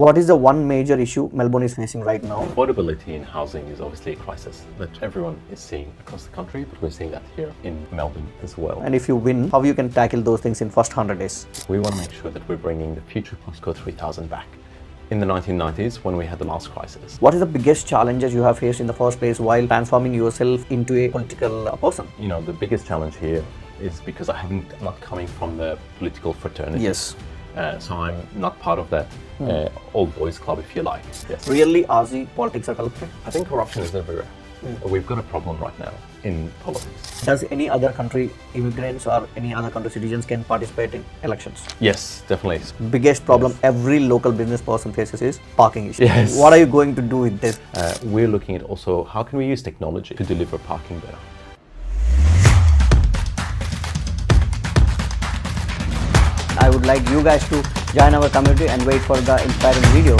What is the one major issue Melbourne is facing right now? Affordability in housing is obviously a crisis that everyone is seeing across the country, but we're seeing that here in Melbourne as well. And if you win, how you can tackle those things in first 100 days? We want to make sure that we're bringing the future postcode 3000 back. In the 1990s, when we had the last crisis. What is the biggest challenges you have faced in the first place while transforming yourself into a political person? You know, the biggest challenge here is because I'm not coming from the political fraternity. Yes. So I'm not part of that old boys club, if you like. Yes. Really, Aussie politics are corrupted? I think corruption is everywhere. We've got a problem right now in politics. Does any other country immigrants or any other country citizens can participate in elections? Yes, definitely. Biggest problem every local business person faces is parking issues. Yes. What are you going to do with this? We're looking at also how can we use technology to deliver parking better. I would like you guys to join our community and wait for the inspiring video.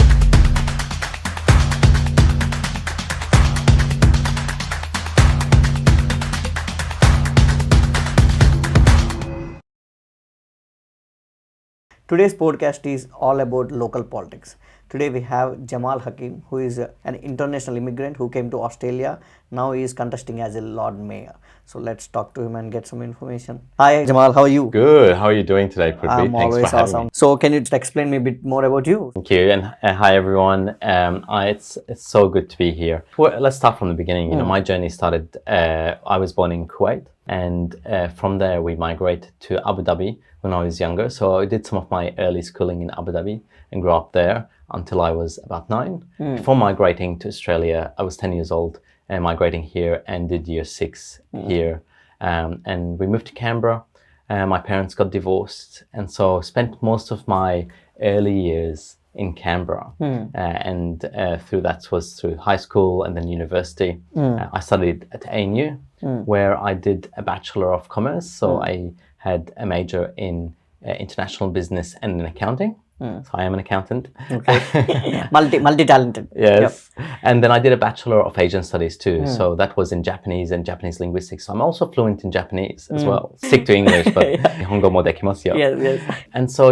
Today's podcast is all about local politics. Today we have Jamal Hakim, who is an international immigrant who came to Australia. Now he is contesting as a Lord Mayor. So let's talk to him and get some information. Hi Jamal, how are you? Good. How are you doing today, Prithvi? I'm Thanks always for having awesome. me. So can you just explain me a bit more about you? Thank you, and hi everyone. It's so good to be here. Well, let's start from the beginning. You know, my journey started. I was born in Kuwait, and from there we migrated to Abu Dhabi when I was younger. So I did some of my early schooling in Abu Dhabi and grew up there until I was about 9. Before migrating to Australia, I was 10 years old and migrating here and did year 6 here. And we moved to Canberra. My parents got divorced, and so spent most of my early years in Canberra. And through that was through high school and then university. I studied at ANU, where I did a Bachelor of Commerce. So I had a major in international business and in accounting. So I am an accountant. Okay. Multi-talented. Yes. Yep. And then I did a Bachelor of Asian Studies too. So that was in Japanese and Japanese linguistics. So I'm also fluent in Japanese as well. Stick to English, but Nihongo mo dekimasu yo. Yes. And so,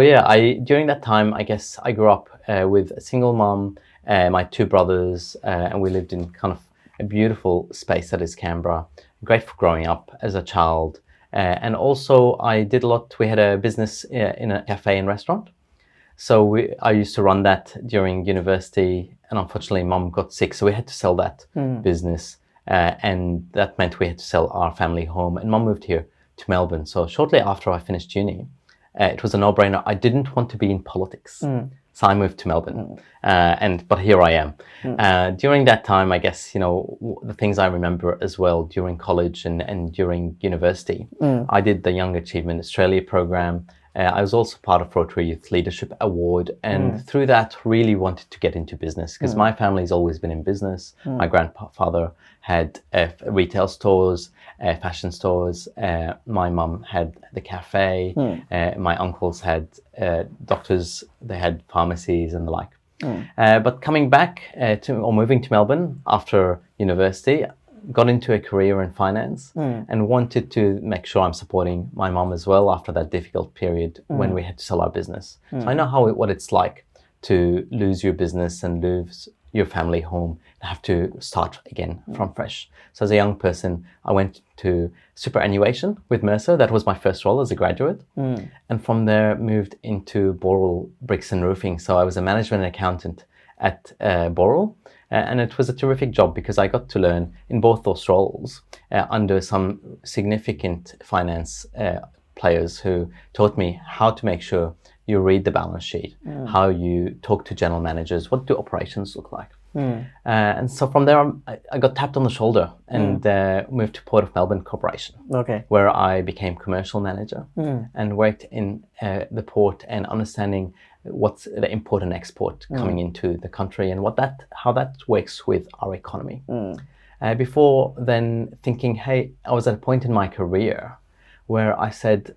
during that time, I guess I grew up with a single mom, my 2 brothers, and we lived in kind of a beautiful space that is Canberra. Great for growing up as a child. And also I did a lot. We had a business in a cafe and restaurant. So I used to run that during university, and unfortunately mom got sick, so we had to sell that business, and that meant we had to sell our family home, and mom moved here to Melbourne. So shortly after I finished uni, it was a no-brainer. I didn't want to be in politics, so I moved to Melbourne, but here I am. During that time, I guess, you know, the things I remember as well during college and during university, I did the Young Achievement Australia program. I was also part of Rotary Youth Leadership Award, and through that really wanted to get into business because my family's always been in business. My grandfather had retail stores, fashion stores. My mum had the cafe. My uncles had doctors. They had pharmacies and the like. But coming back moving to Melbourne after university, got into a career in finance and wanted to make sure I'm supporting my mom as well after that difficult period when we had to sell our business. So I know what it's like to lose your business and lose your family home and have to start again from fresh. So as a young person, I went to superannuation with Mercer. That was my first role as a graduate. And from there moved into Boral Bricks and Roofing. So I was a management accountant at Boral. And it was a terrific job because I got to learn in both those roles under some significant finance players who taught me how to make sure you read the balance sheet, how you talk to general managers, what do operations look like. And so from there, I got tapped on the shoulder and moved to Port of Melbourne Corporation, where I became commercial manager and worked in the port and understanding what's the import and export coming into the country and how that works with our economy. Before then thinking, hey, I was at a point in my career where I said,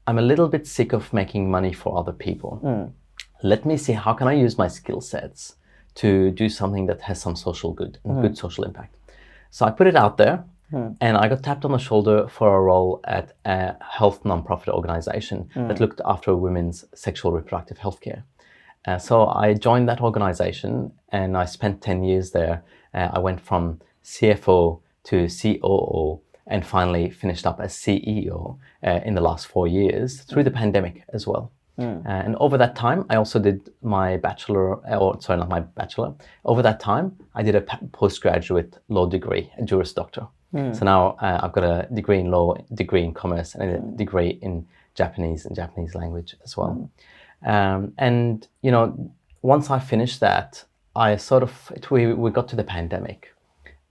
I'm a little bit sick of making money for other people. Let me see, how can I use my skill sets to do something that has some social good and good social impact? So I put it out there And I got tapped on the shoulder for a role at a health nonprofit organization that looked after women's sexual reproductive health care. So I joined that organization and I spent 10 years there. I went from CFO to COO and finally finished up as CEO in the last 4 years through the pandemic as well. And over that time, I also did my bachelor, or sorry, not my bachelor. Over that time, I did a postgraduate law degree, a Juris Doctor. So now I've got a degree in law, degree in commerce, and a degree in Japanese and Japanese language as well. And you know, once I finished that, I sort of we got to the pandemic,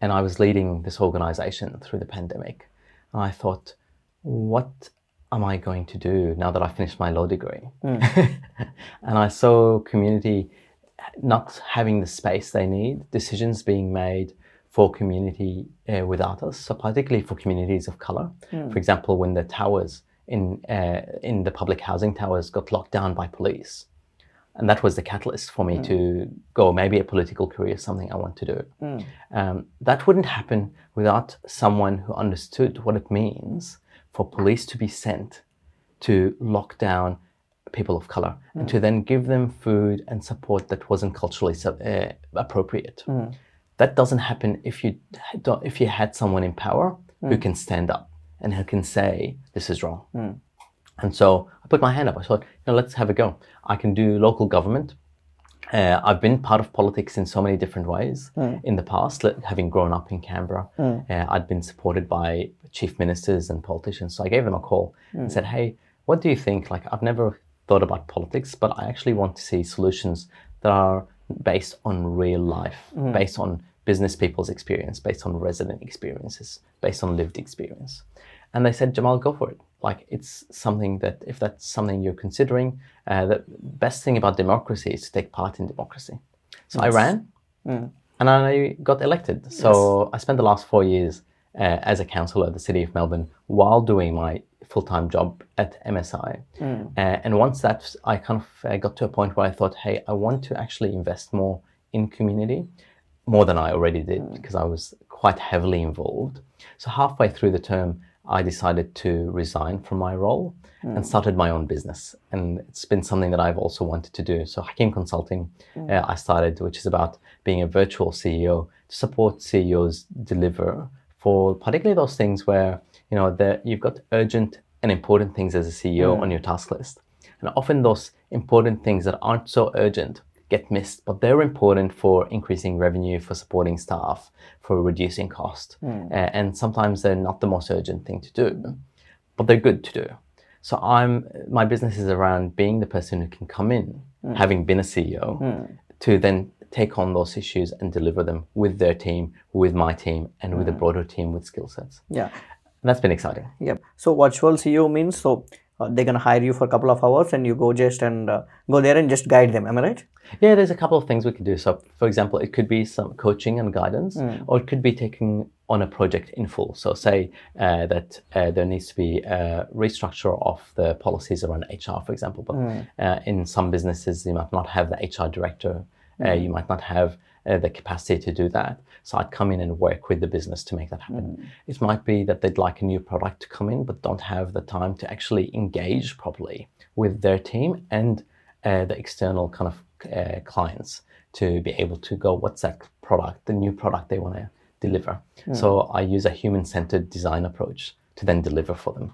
and I was leading this organization through the pandemic, and I thought, what am I going to do now that I finished my law degree? And I saw community not having the space they need, decisions being made for community without us, so particularly for communities of color. For example, when the towers in the public housing towers got locked down by police, and that was the catalyst for me to go, maybe a political career is something I want to do. That wouldn't happen without someone who understood what it means for police to be sent to lock down people of color and to then give them food and support that wasn't culturally appropriate. That doesn't happen if you had someone in power who can stand up and who can say, this is wrong. And so I put my hand up. I thought, let's have a go. I can do local government. I've been part of politics in so many different ways in the past, having grown up in Canberra. I'd been supported by chief ministers and politicians. So I gave them a call and said, hey, what do you think? Like, I've never thought about politics, but I actually want to see solutions that are based on real life, based on business people's experience, based on resident experiences, based on lived experience. And they said, Jamal, go for it. Like, it's something that, if that's something you're considering, the best thing about democracy is to take part in democracy. So I ran and I got elected. So I spent the last 4 years as a councillor at the City of Melbourne while doing my full-time job at MSI. And once that, I kind of got to a point where I thought, hey, I want to actually invest more in community, more than I already did, because I was quite heavily involved. So halfway through the term, I decided to resign from my role and started my own business. And it's been something that I've also wanted to do. So Hakim Consulting, I started, which is about being a virtual CEO to support CEOs deliver for particularly those things where, you've got urgent and important things as a CEO on your task list. And often those important things that aren't so urgent get missed, but they're important for increasing revenue, for supporting staff, for reducing cost. And sometimes they're not the most urgent thing to do, but they're good to do. So my business is around being the person who can come in, having been a CEO, to then take on those issues and deliver them with their team, with my team, and with a broader team with skill sets. Yeah. And that's been exciting. Yep. So virtual CEO means, they're going to hire you for a couple of hours and you go go there and just guide them. Am I right? Yeah, there's a couple of things we could do. So, for example, it could be some coaching and guidance, or it could be taking on a project in full. So say that there needs to be a restructure of the policies around HR, for example. But in some businesses, you might not have the HR director. You might not have the capacity to do that. So I'd come in and work with the business to make that happen. It might be that they'd like a new product to come in, but don't have the time to actually engage properly with their team and the external kind of clients to be able to go, what's that product, the new product they want to deliver. So I use a human-centered design approach to then deliver for them,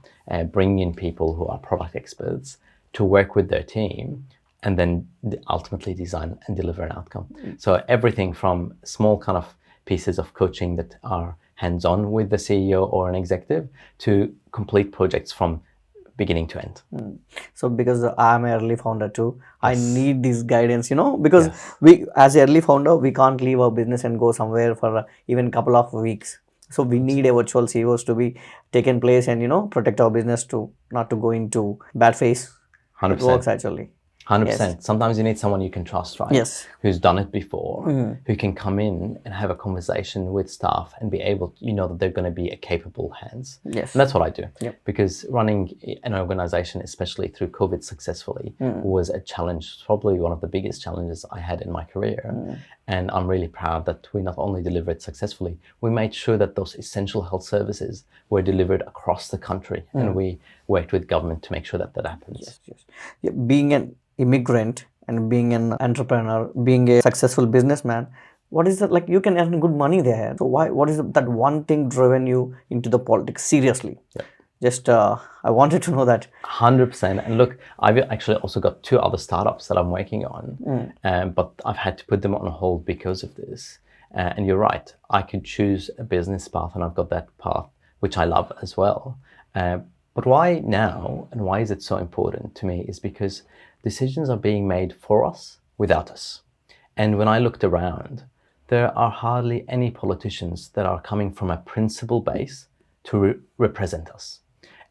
bring in people who are product experts to work with their team and then ultimately design and deliver an outcome. So everything from small kind of pieces of coaching that are hands-on with the CEO or an executive to complete projects from beginning to end. So because I'm an early founder too, I need this guidance, because we, as an early founder, we can't leave our business and go somewhere for even a couple of weeks. So we need a virtual CEOs to be taken place and, protect our business to not to go into bad phase. 100%. It works actually. 100%. Yes. Sometimes you need someone you can trust, right? Yes. Who's done it before, who can come in and have a conversation with staff and be able, that they're going to be a capable hands. Yes. And that's what I do. Yep. Because running an organization, especially through COVID successfully, was a challenge, probably one of the biggest challenges I had in my career. And I'm really proud that we not only delivered successfully, we made sure that those essential health services were delivered across the country. And we worked with government to make sure that that happens. Yes. Yeah, being an immigrant and being an entrepreneur, being a successful businessman, what is that, like, you can earn good money there. So what is that one thing driven you into the politics seriously? Just I wanted to know that. 100%. And look, I've actually also got 2 other startups that I'm working on, but I've had to put them on hold because of this. And you're right, I could choose a business path, and I've got that path, which I love as well. But why now, and why is it so important to me, is because decisions are being made for us without us. And when I looked around, there are hardly any politicians that are coming from a principle base to represent us.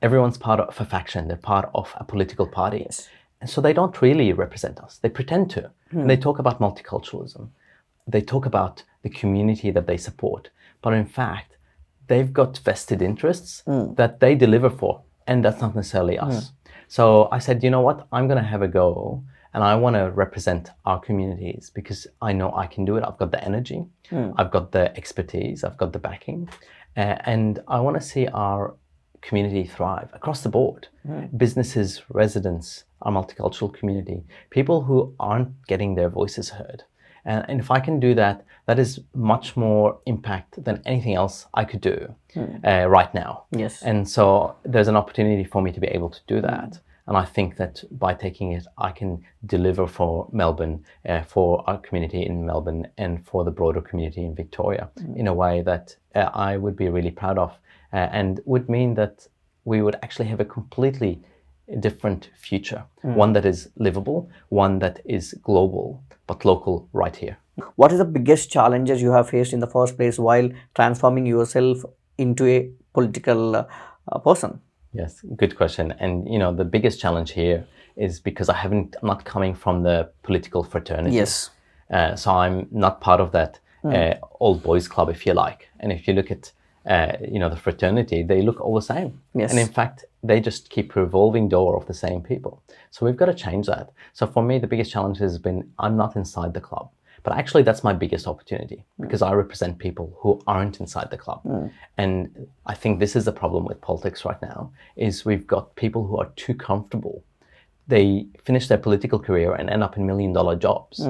Everyone's part of a faction, they're part of a political party. Yes. And so they don't really represent us. They pretend to. And they talk about multiculturalism. They talk about the community that they support. But in fact, they've got vested interests that they deliver for. And that's not necessarily us. So I said, you know what? I'm going to have a go. And I want to represent our communities because I know I can do it. I've got the energy. I've got the expertise. I've got the backing. And I want to see our community thrive across the board. Businesses, residents, our multicultural community, people who aren't getting their voices heard. And if I can do that, that is much more impact than anything else I could do right now. Yes. And so there's an opportunity for me to be able to do that. And I think that by taking it, I can deliver for Melbourne, for our community in Melbourne, and for the broader community in Victoria in a way that I would be really proud of, and would mean that we would actually have a completely different future, one that is livable, one that is global, but local right here. What is the biggest challenges you have faced in the first place while transforming yourself into a political person? Yes, good question. And you know, the biggest challenge here is because I'm not coming from the political fraternity. Yes. So I'm not part of that old boys club, if you like. And if you look at the fraternity, they look all the same. Yes. And in fact, they just keep revolving door of the same people. So we've got to change that. So for me, the biggest challenge has been I'm not inside the club. But actually, that's my biggest opportunity because I represent people who aren't inside the club. And I think this is the problem with politics right now, is we've got people who are too comfortable. They finish their political career and end up in $1 million jobs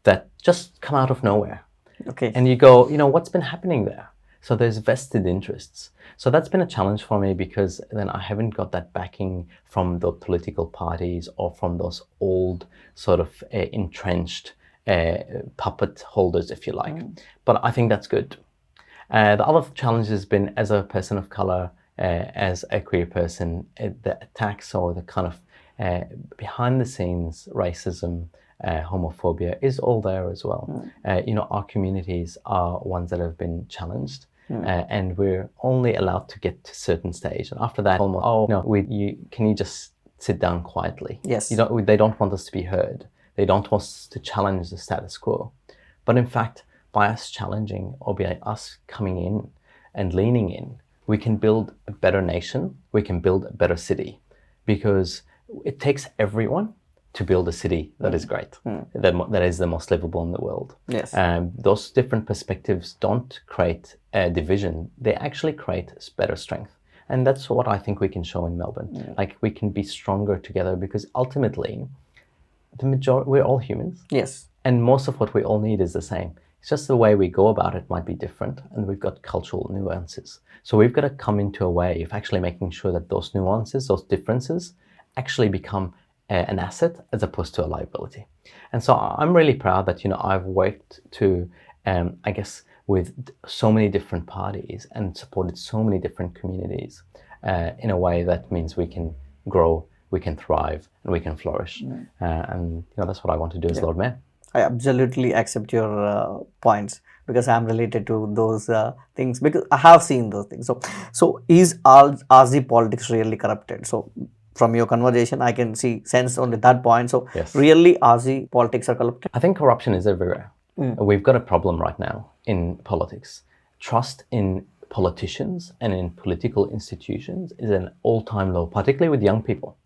that just come out of nowhere. Okay. And you go, what's been happening there? So there's vested interests. So that's been a challenge for me because then I haven't got that backing from the political parties or from those old sort of entrenched puppet holders, if you like. But I think that's good. The other challenge has been, as a person of color, as a queer person, the attacks or the kind of behind the scenes racism, homophobia is all there as well. Our communities are ones that have been challenged. And we're only allowed to get to a certain stage. And after that, can you just sit down quietly? Yes. They don't want us to be heard. They don't want us to challenge the status quo. But in fact, by us challenging or by us coming in and leaning in, we can build a better nation. We can build a better city because it takes everyone to build a city that is great, that is the most livable in the world. Yes. Those different perspectives don't create a division. They actually create better strength. And that's what I think we can show in Melbourne. Like, we can be stronger together because ultimately, we're all humans. Yes. And most of what we all need is the same. It's just the way we go about it might be different, and we've got cultural nuances. So we've got to come into a way of actually making sure that those nuances, those differences, actually become an asset as opposed to a liability. And so I'm really proud that, I've worked to, with so many different parties and supported so many different communities in a way that means we can grow, we can thrive, and we can flourish. And that's what I want to do as Lord Mayor. I absolutely accept your points because I'm related to those things because I have seen those things. So is all Aussie politics really corrupted? So from your conversation, I can sense only that point. So yes. Really Aussie politics are corrupted? I think corruption is everywhere. We've got a problem right now in politics. Trust in politicians and in political institutions is an all-time low, particularly with young people.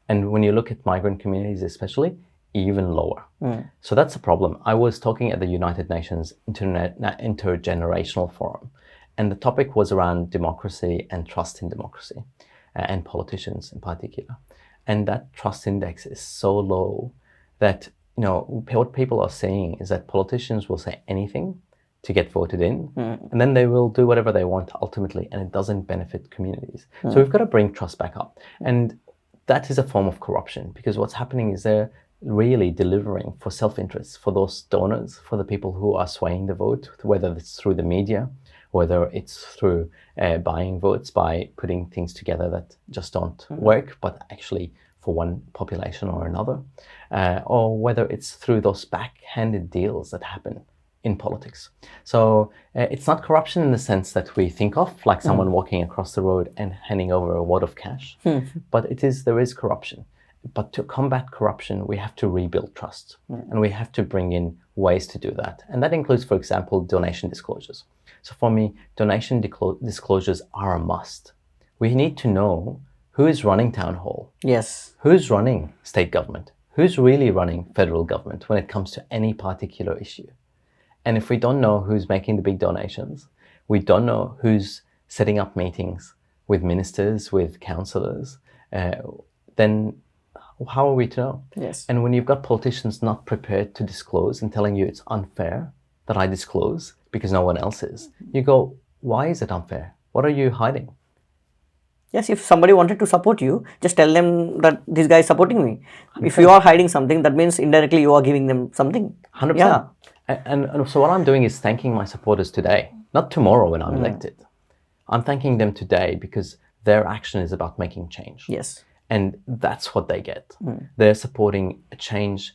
And when you look at migrant communities especially, even lower. So that's a problem. I was talking at the United Nations Intergenerational Forum, and the topic was around democracy and trust in democracy, and politicians in particular. And that trust index is so low that what people are seeing is that politicians will say anything to get voted in, and then they will do whatever they want ultimately, and it doesn't benefit communities. So we've got to bring trust back up, and that is a form of corruption, because what's happening is they're really delivering for self-interest, for those donors, for the people who are swaying the vote, whether it's through the media, whether it's through buying votes by putting things together that just don't work, but actually for one population or another, or whether it's through those backhanded deals that happen in politics. So it's not corruption in the sense that we think of, like someone walking across the road and handing over a wad of cash, but there is corruption. But to combat corruption, we have to rebuild trust, and we have to bring in ways to do that. And that includes, for example, donation disclosures. So for me, donation disclosures are a must. We need to know who is running town hall. Yes. Who's running state government? Who's really running federal government when it comes to any particular issue? And if we don't know who's making the big donations, we don't know who's setting up meetings with ministers, with councillors, then how are we to know? Yes. And when you've got politicians not prepared to disclose and telling you it's unfair that I disclose because no one else is, you go, why is it unfair? What are you hiding? Yes, if somebody wanted to support you, just tell them that this guy is supporting me. 100%. If you are hiding something, that means indirectly you are giving them something. 100%. Yeah. And so what I'm doing is thanking my supporters today, not tomorrow when I'm elected. I'm thanking them today because their action is about making change. Yes. And that's what they get. They're supporting a change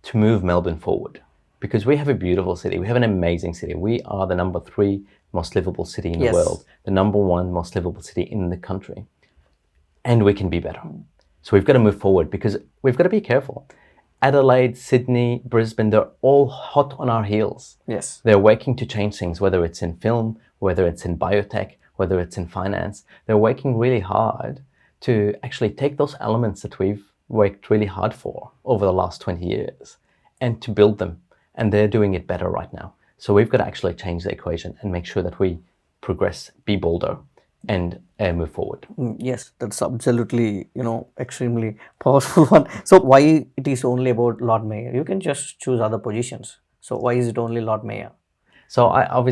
to move Melbourne forward, because we have a beautiful city. We have an amazing city. We are the number 3 most livable city in the world, the number 1 most livable city in the country. And we can be better. So we've got to move forward, because we've got to be careful. Adelaide, Sydney, Brisbane, they're all hot on our heels. Yes. They're working to change things, whether it's in film, whether it's in biotech, whether it's in finance. They're working really hard to actually take those elements that we've worked really hard for over the last 20 years and to build them. And they're doing it better right now. So we've got to actually change the equation and make sure that we progress, be bolder, and move forward. Yes, that's absolutely, extremely powerful one. So why it is only about Lord Mayor? You can just choose other positions. So why is it only Lord Mayor? So I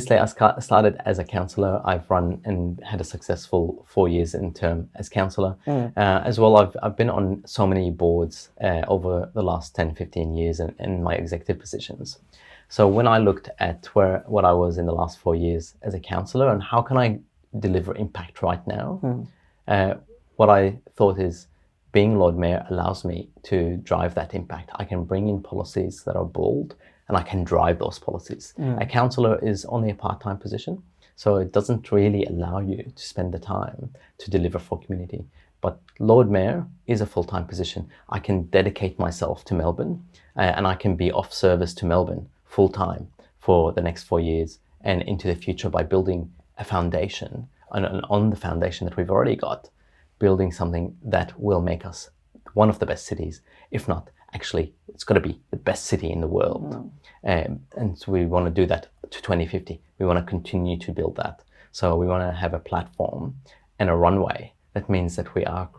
started as a councillor. I've run and had a successful 4 years in term as councillor. As well, I've been on so many boards over the last 10, 15 years in my executive positions. So when I looked at what I was in the last 4 years as a councillor and how can I deliver impact right now, what I thought is being Lord Mayor allows me to drive that impact. I can bring in policies that are bold, and I can drive those policies. A councillor is only a part-time position, so it doesn't really allow you to spend the time to deliver for community. But Lord Mayor is a full-time position. I can dedicate myself to Melbourne, and I can be of service to Melbourne full-time for the next 4 years and into the future by building a foundation, and on the foundation that we've already got, building something that will make us one of the best cities, if not, actually, it's got to be the best city in the world. And so we want to do that to 2050. We want to continue to build that. So we want to have a platform and a runway. That means that we are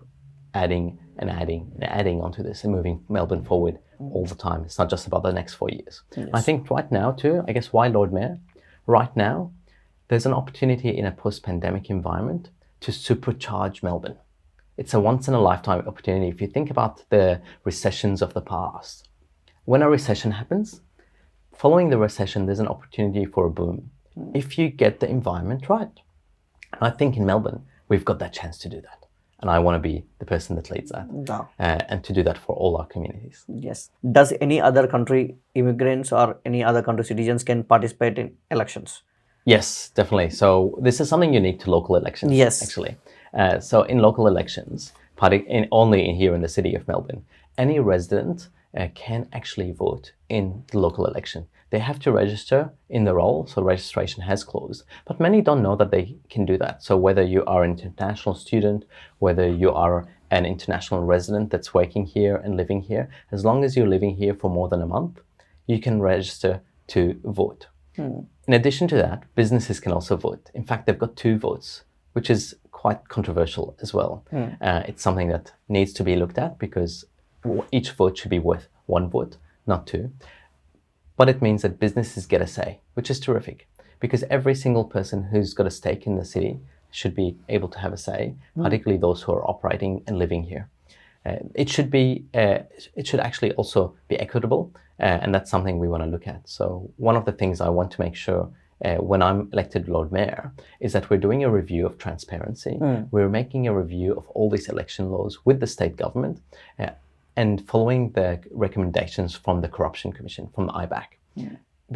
adding and adding and adding onto this and moving Melbourne forward all the time. It's not just about the next 4 years. Yes. I think right now too, I guess why Lord Mayor? Right now, there's an opportunity in a post-pandemic environment to supercharge Melbourne. It's a once-in-a-lifetime opportunity. If you think about the recessions of the past, when a recession happens, following the recession, there's an opportunity for a boom if you get the environment right. And I think in Melbourne, we've got that chance to do that. And I want to be the person that leads that. Wow. And to do that for all our communities. Yes. Does any other country immigrants or any other country citizens can participate in elections? Yes, definitely. So this is something unique to local elections, yes. actually. So in local elections, only here in the city of Melbourne, any resident can actually vote in the local election. They have to register in the role, so registration has closed. But many don't know that they can do that. So whether you are an international student, whether you are an international resident that's working here and living here, as long as you're living here for more than a month, you can register to vote. In addition to that, businesses can also vote. In fact, they've got 2 votes, which is quite controversial as well. It's something that needs to be looked at because each vote should be worth 1 vote, not to. But it means that businesses get a say, which is terrific, because every single person who's got a stake in the city should be able to have a say, particularly those who are operating and living here. It should actually also be equitable, and that's something we want to look at. So one of the things I want to make sure when I'm elected Lord Mayor is that we're doing a review of transparency. We're making a review of all these election laws with the state government and following the recommendations from the Corruption Commission, from the IBAC.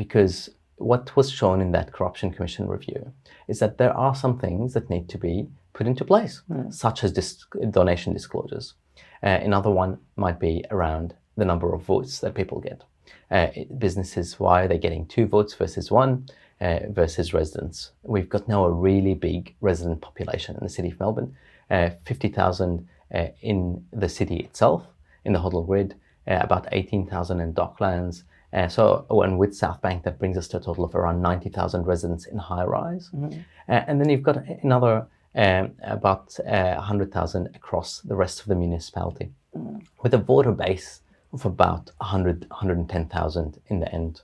Because what was shown in that Corruption Commission review is that there are some things that need to be put into place, such as donation disclosures. Another one might be around the number of votes that people get. Businesses, why are they getting 2 votes versus 1 versus residents? We've got now a really big resident population in the city of Melbourne, 50,000 in the city itself, in the Hoddle Grid, about 18,000 in Docklands. And with South Bank, that brings us to a total of around 90,000 residents in high rise. And then you've got another about 100,000 across the rest of the municipality, with a voter base of about 110,000 in the end.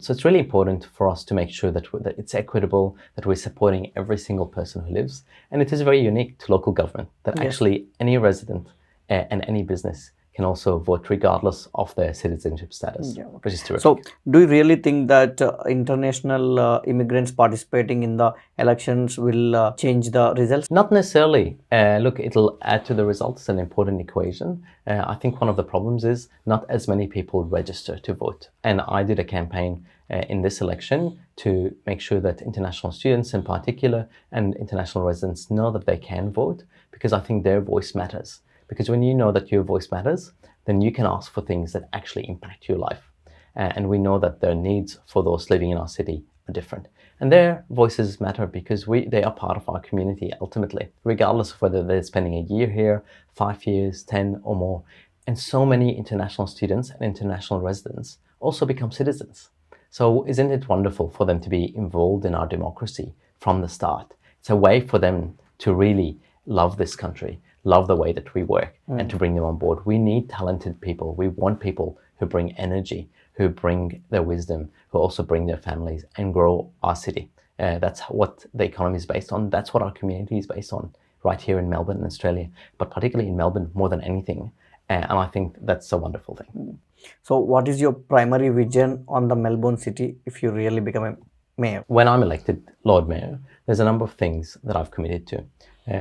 So it's really important for us to make sure that it's equitable, that we're supporting every single person who lives. And it is very unique to local government that actually any resident and any business can also vote regardless of their citizenship status, which is terrific. So, do you really think that international immigrants participating in the elections will change the results? Not necessarily. Look, it'll add to the results. It's an important equation. I think one of the problems is not as many people register to vote. And I did a campaign in this election to make sure that international students in particular and international residents know that they can vote, because I think their voice matters. Because when you know that your voice matters, then you can ask for things that actually impact your life. And we know that their needs for those living in our city are different. And their voices matter because they are part of our community ultimately, regardless of whether they're spending a year here, 5 years, 10 or more. And so many international students and international residents also become citizens. So isn't it wonderful for them to be involved in our democracy from the start? It's a way for them to really love this country, love the way that we work, and to bring them on board. We need talented people. We want people who bring energy, who bring their wisdom, who also bring their families and grow our city. That's what the economy is based on. That's what our community is based on right here in Melbourne, in Australia, but particularly in Melbourne more than anything. And I think that's a wonderful thing. So what is your primary vision on the Melbourne city if you really become a mayor? When I'm elected Lord Mayor, there's a number of things that I've committed to.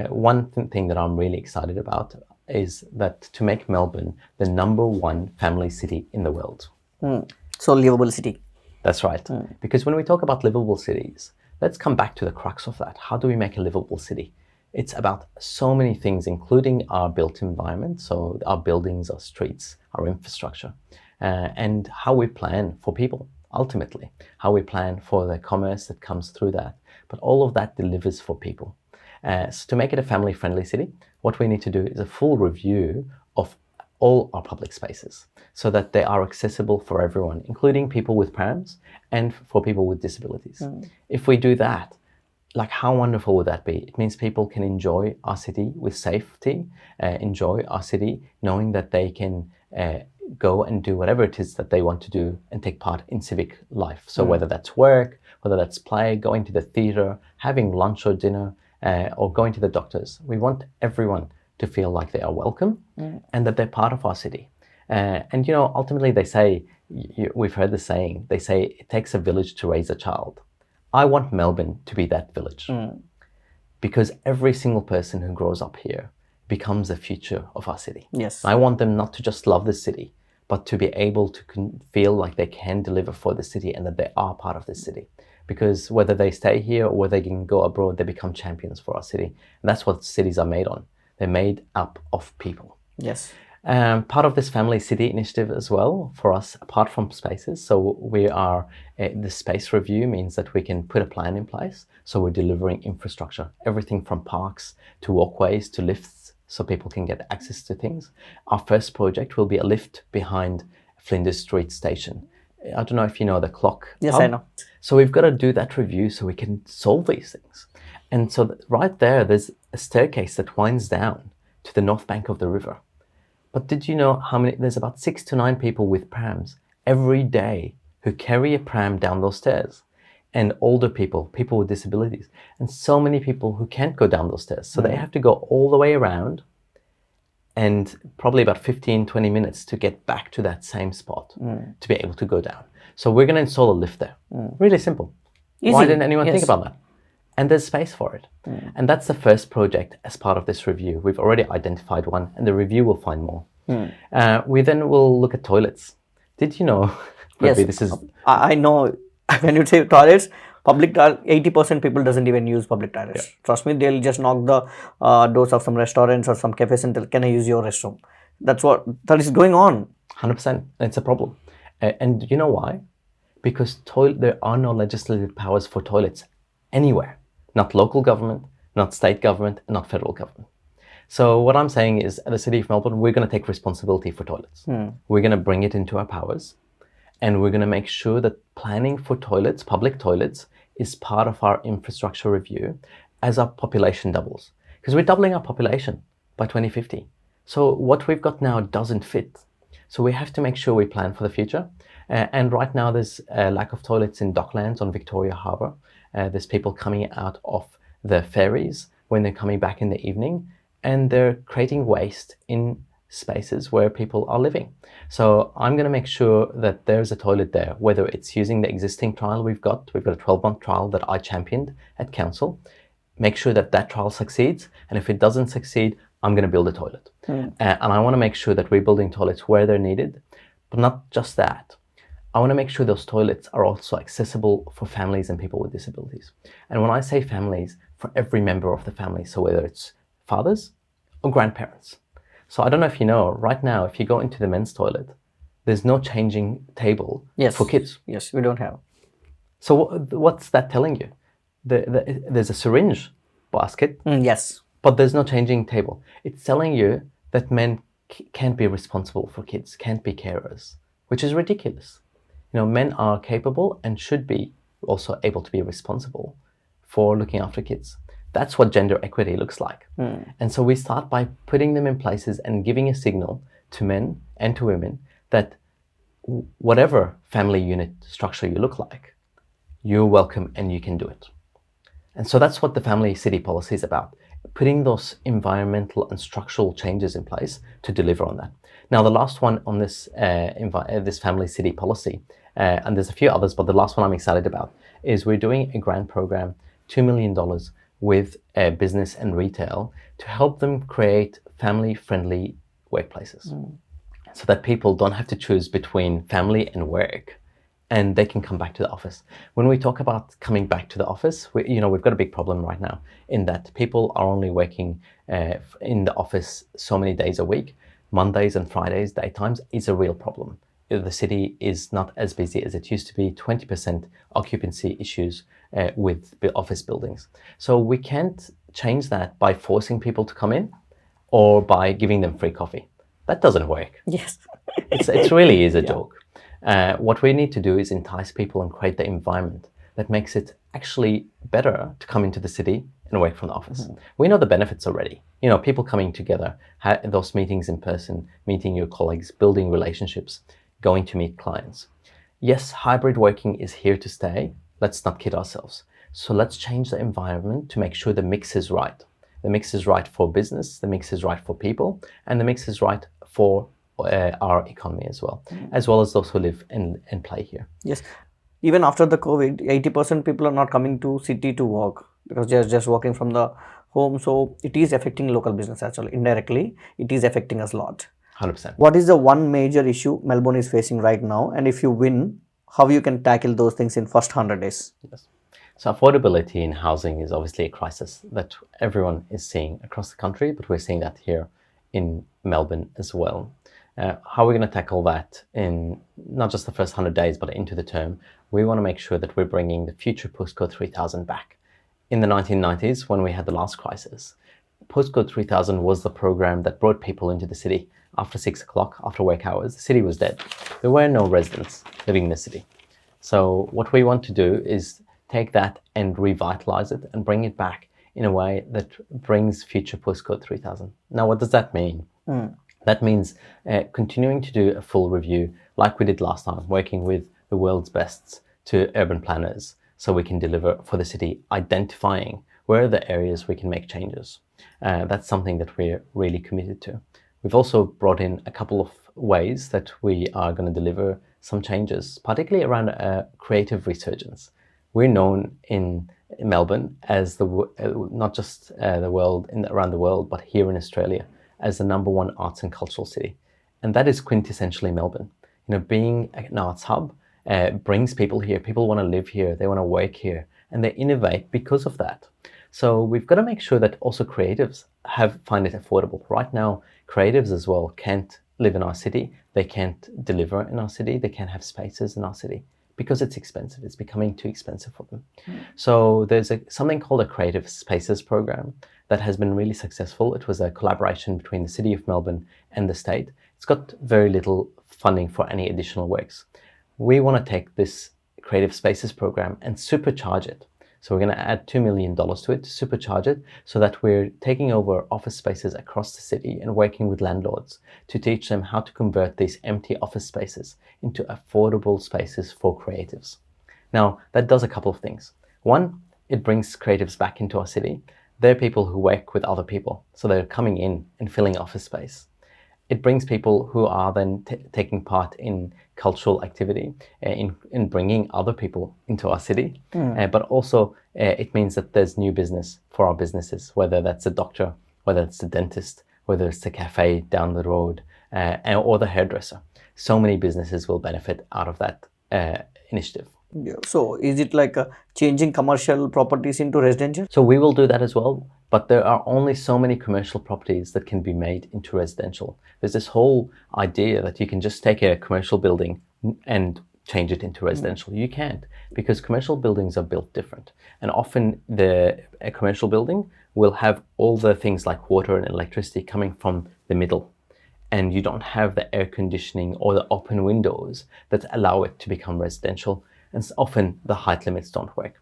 One thing that I'm really excited about is that to make Melbourne the #1 family city in the world. So livable city. That's right. Because when we talk about livable cities, let's come back to the crux of that. How do we make a livable city? It's about so many things, including our built environment, so our buildings, our streets, our infrastructure, and how we plan for people, ultimately, how we plan for the commerce that comes through that. But all of that delivers for people. So to make it a family-friendly city, what we need to do is a full review of all our public spaces so that they are accessible for everyone, including people with prams and for people with disabilities. If we do that, like how wonderful would that be? It means people can enjoy our city with safety, enjoy our city knowing that they can go and do whatever it is that they want to do and take part in civic life. So whether that's work, whether that's play, going to the theatre, having lunch or dinner, or going to the doctors. We want everyone to feel like they are welcome and that they're part of our city. And, ultimately they say, we've heard the saying, they say it takes a village to raise a child. I want Melbourne to be that village because every single person who grows up here becomes the future of our city. Yes. I want them not to just love the city, but to be able to feel like they can deliver for the city and that they are part of the city. Because whether they stay here or whether they can go abroad, they become champions for our city. And that's what cities are made on. They're made up of people. Yes. Part of this family city initiative as well for us, apart from spaces. So we are, the space review means that we can put a plan in place. So we're delivering infrastructure, everything from parks to walkways to lifts so people can get access to things. Our first project will be a lift behind Flinders Street Station. I don't know if you know the clock. Yes, hub. I know. So we've got to do that review so we can solve these things. And so right there's a staircase that winds down to the north bank of the river. But did you know how many? There's about 6 to 9 people with prams every day who carry a pram down those stairs, and older people, people with disabilities, and so many people who can't go down those stairs. So they have to go all the way around and probably about 15, 20 minutes to get back to that same spot to be able to go down. So we're going to install a lift there. Really simple. Easy. Why didn't anyone think Yes. about that? And there's space for it. And that's the first project as part of this review. We've already identified one, and the review will find more. We then will look at toilets. Did you know? Yes, This is I know. When you say toilets, 80% people doesn't even use public toilets. Trust me, they'll just knock the doors of some restaurants or some cafes and tell, "Can I use your restroom?" That is going on. 100%. It's a problem. And you know why? Because there are no legislative powers for toilets anywhere. Not local government, not state government, not federal government. So what I'm saying is, at the City of Melbourne, we're going to take responsibility for toilets. We're going to bring it into our powers, and we're going to make sure that planning for toilets, public toilets, is part of our infrastructure review as our population doubles. Because we're doubling our population by 2050. So what we've got now doesn't fit. So we have to make sure we plan for the future. And right now there's a lack of toilets in Docklands on Victoria Harbour. There's people coming out of the ferries when they're coming back in the evening, and they're creating waste in spaces where people are living. So I'm going to make sure that there's a toilet there, whether it's using the existing trial we've got a 12-month trial that I championed at council, make sure that that trial succeeds. And if it doesn't succeed, I'm going to build a toilet. And I want to make sure that we're building toilets where they're needed, but not just that. I want to make sure those toilets are also accessible for families and people with disabilities. And when I say families, for every member of the family, so whether it's fathers or grandparents. So I don't know if you know, right now, if you go into the men's toilet, there's no changing table for kids. Yes, we don't have. So what's that telling you? There's a syringe basket, Yes. but there's no changing table. It's telling you that men can't be responsible for kids, can't be carers, which is ridiculous. You know, men are capable and should be also able to be responsible for looking after kids. That's what gender equity looks like. And so we start by putting them in places and giving a signal to men and to women that whatever family unit structure you look like, you're welcome and you can do it. And so that's what the family city policy is about, putting those environmental and structural changes in place to deliver on that. Now, the last one on this this family city policy, and there's a few others, but the last one I'm excited about, is we're doing a grant program, $2 million, with business and retail to help them create family-friendly workplaces so that people don't have to choose between family and work, and they can come back to the office. When we talk about coming back to the office, we've got a big problem right now in that people are only working in the office so many days a week. Mondays and Fridays, daytimes, is a real problem. The city is not as busy as it used to be, 20% occupancy issues with office buildings. So we can't change that by forcing people to come in or by giving them free coffee. That doesn't work. Yes. It really is a joke. What we need to do is entice people and create the environment that makes it actually better to come into the city and work from the office. We know the benefits already. People coming together, those meetings in person, meeting your colleagues, building relationships, going to meet clients. Yes, hybrid working is here to stay. Let's not kid ourselves. So let's change the environment to make sure the mix is right. The mix is right for business, the mix is right for people, and the mix is right for our economy as well as those who live and play here. Yes. Even after the COVID, 80% people are not coming to city to work because they're just working from the home. So it is affecting local business actually. Indirectly, it is affecting us a lot. 100%. What is the one major issue Melbourne is facing right now? And if you win, how you can tackle those things in first 100 days? Yes. So affordability in housing is obviously a crisis that everyone is seeing across the country, but we're seeing that here in Melbourne as well. How are we going to tackle that in not just the first 100 days, but into the term? We want to make sure that we're bringing the future postcode 3000 back. In the 1990s, when we had the last crisis, postcode 3000 was the program that brought people into the city after 6 o'clock, after work hours. The city was dead. There were no residents living in the city. So what we want to do is take that and revitalize it and bring it back in a way that brings future postcode 3000. Now, what does that mean? That means continuing to do a full review like we did last time, working with the world's best to urban planners so we can deliver for the city, identifying where are the areas we can make changes. That's something that we're really committed to. We've also brought in a couple of ways that we are going to deliver some changes, particularly around a creative resurgence. We're known in Melbourne as not just the world around the world, but here in Australia as the #1 arts and cultural city, and that is quintessentially Melbourne. Being an arts hub brings people here. People want to live here, they want to work here, and they innovate because of that. So we've got to make sure that also creatives find it affordable. Right now, creatives as well can't live in our city. They can't deliver in our city. They can't have spaces in our city because it's expensive. It's becoming too expensive for them. So there's something called a Creative Spaces program that has been really successful. It was a collaboration between the City of Melbourne and the state. It's got very little funding for any additional works. We want to take this Creative Spaces program and supercharge it. So we're going to add $2 million to it to supercharge it so that we're taking over office spaces across the city and working with landlords to teach them how to convert these empty office spaces into affordable spaces for creatives. Now, that does a couple of things. One, it brings creatives back into our city. They're people who work with other people, so they're coming in and filling office space. It brings people who are then taking part in cultural activity, in bringing other people into our city. But also it means that there's new business for our businesses, whether that's a doctor, whether it's a dentist, whether it's a cafe down the road, or the hairdresser. So many businesses will benefit out of that initiative. Yeah. So is it like changing commercial properties into residential? So we will do that as well, but there are only so many commercial properties that can be made into residential. There's this whole idea that you can just take a commercial building and change it into residential. You can't, because commercial buildings are built different. And often a commercial building will have all the things like water and electricity coming from the middle. And you don't have the air conditioning or the open windows that allow it to become residential. And often the height limits don't work.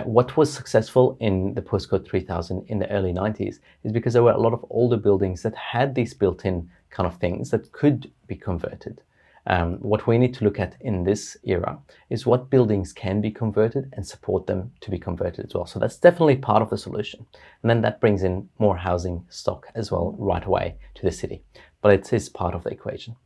What was successful in the postcode 3000 in the early 90s is because there were a lot of older buildings that had these built-in kind of things that could be converted. What we need to look at in this era is what buildings can be converted and support them to be converted as well. So that's definitely part of the solution. And then that brings in more housing stock as well right away to the city. But it is part of the equation.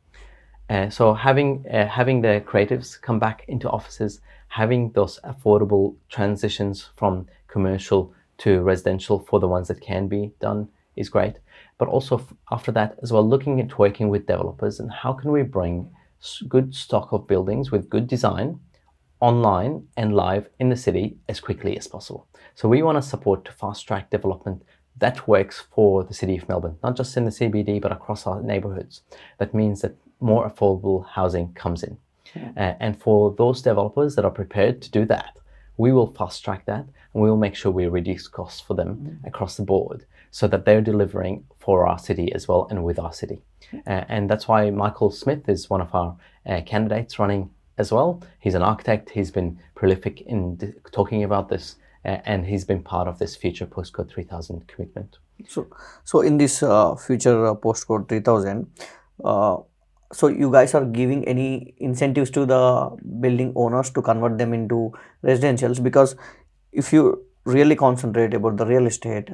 So having the creatives come back into offices, having those affordable transitions from commercial to residential for the ones that can be done is great. But also after that as well, looking at working with developers and how can we bring good stock of buildings with good design online and live in the city as quickly as possible. So we want to support fast track development that works for the City of Melbourne, not just in the CBD, but across our neighborhoods. That means that more affordable housing comes in. And for those developers that are prepared to do that, we will fast track that and we will make sure we reduce costs for them across the board so that they're delivering for our city as well and with our city. And that's why Michael Smith is one of our candidates running as well. He's an architect. He's been prolific in talking about this and he's been part of this future postcode 3000 commitment. So in this future postcode 3000, so you guys are giving any incentives to the building owners to convert them into residentials? Because if you really concentrate about the real estate,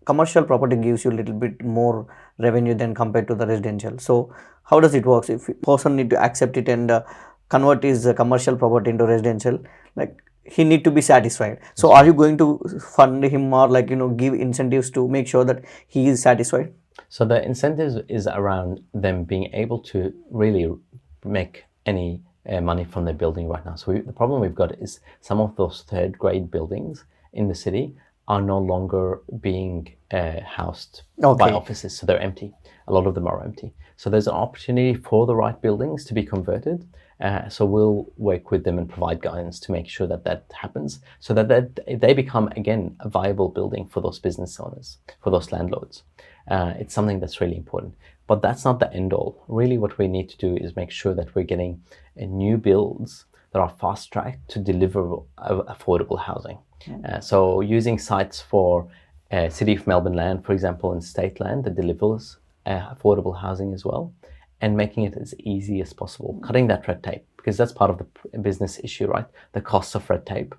commercial property gives you a little bit more revenue than compared to the residential. So how does it work? If a person need to accept it and convert his commercial property into residential, like he need to be satisfied. So are you going to fund him or like, give incentives to make sure that he is satisfied? So the incentives is around them being able to really make any money from their building right now. So the problem we've got is some of those third grade buildings in the city are no longer being housed by offices. So they're empty. A lot of them are empty. So there's an opportunity for the right buildings to be converted. So we'll work with them and provide guidance to make sure that that happens so that they become, again, a viable building for those business owners, for those landlords. It's something that's really important. But that's not the end all. Really what we need to do is make sure that we're getting new builds that are fast-tracked to deliver affordable housing. So using sites for City of Melbourne land, for example, and state land that delivers affordable housing as well, and making it as easy as possible, cutting that red tape, because that's part of the business issue, right? The costs of red tape.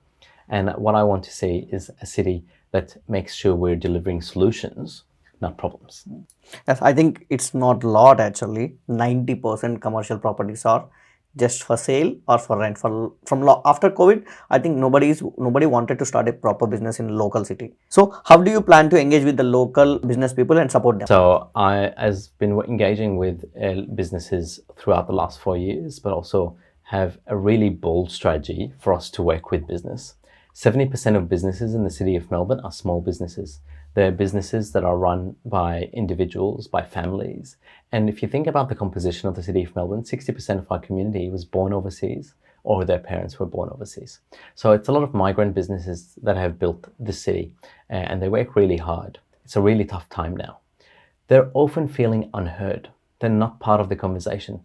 And what I want to see is a city that makes sure we're delivering solutions, not problems. Yes, I think it's not lot actually. 90% commercial properties are just for sale or for rent. After COVID, I think nobody wanted to start a proper business in local city. So how do you plan to engage with the local business people and support them? So I has been engaging with businesses throughout the last 4 years, but also have a really bold strategy for us to work with business. 70% of businesses in the city of Melbourne are small businesses. They're businesses that are run by individuals, by families. And if you think about the composition of the city of Melbourne, 60% of our community was born overseas or their parents were born overseas. So it's a lot of migrant businesses that have built the city and they work really hard. It's a really tough time now. They're often feeling unheard. They're not part of the conversation.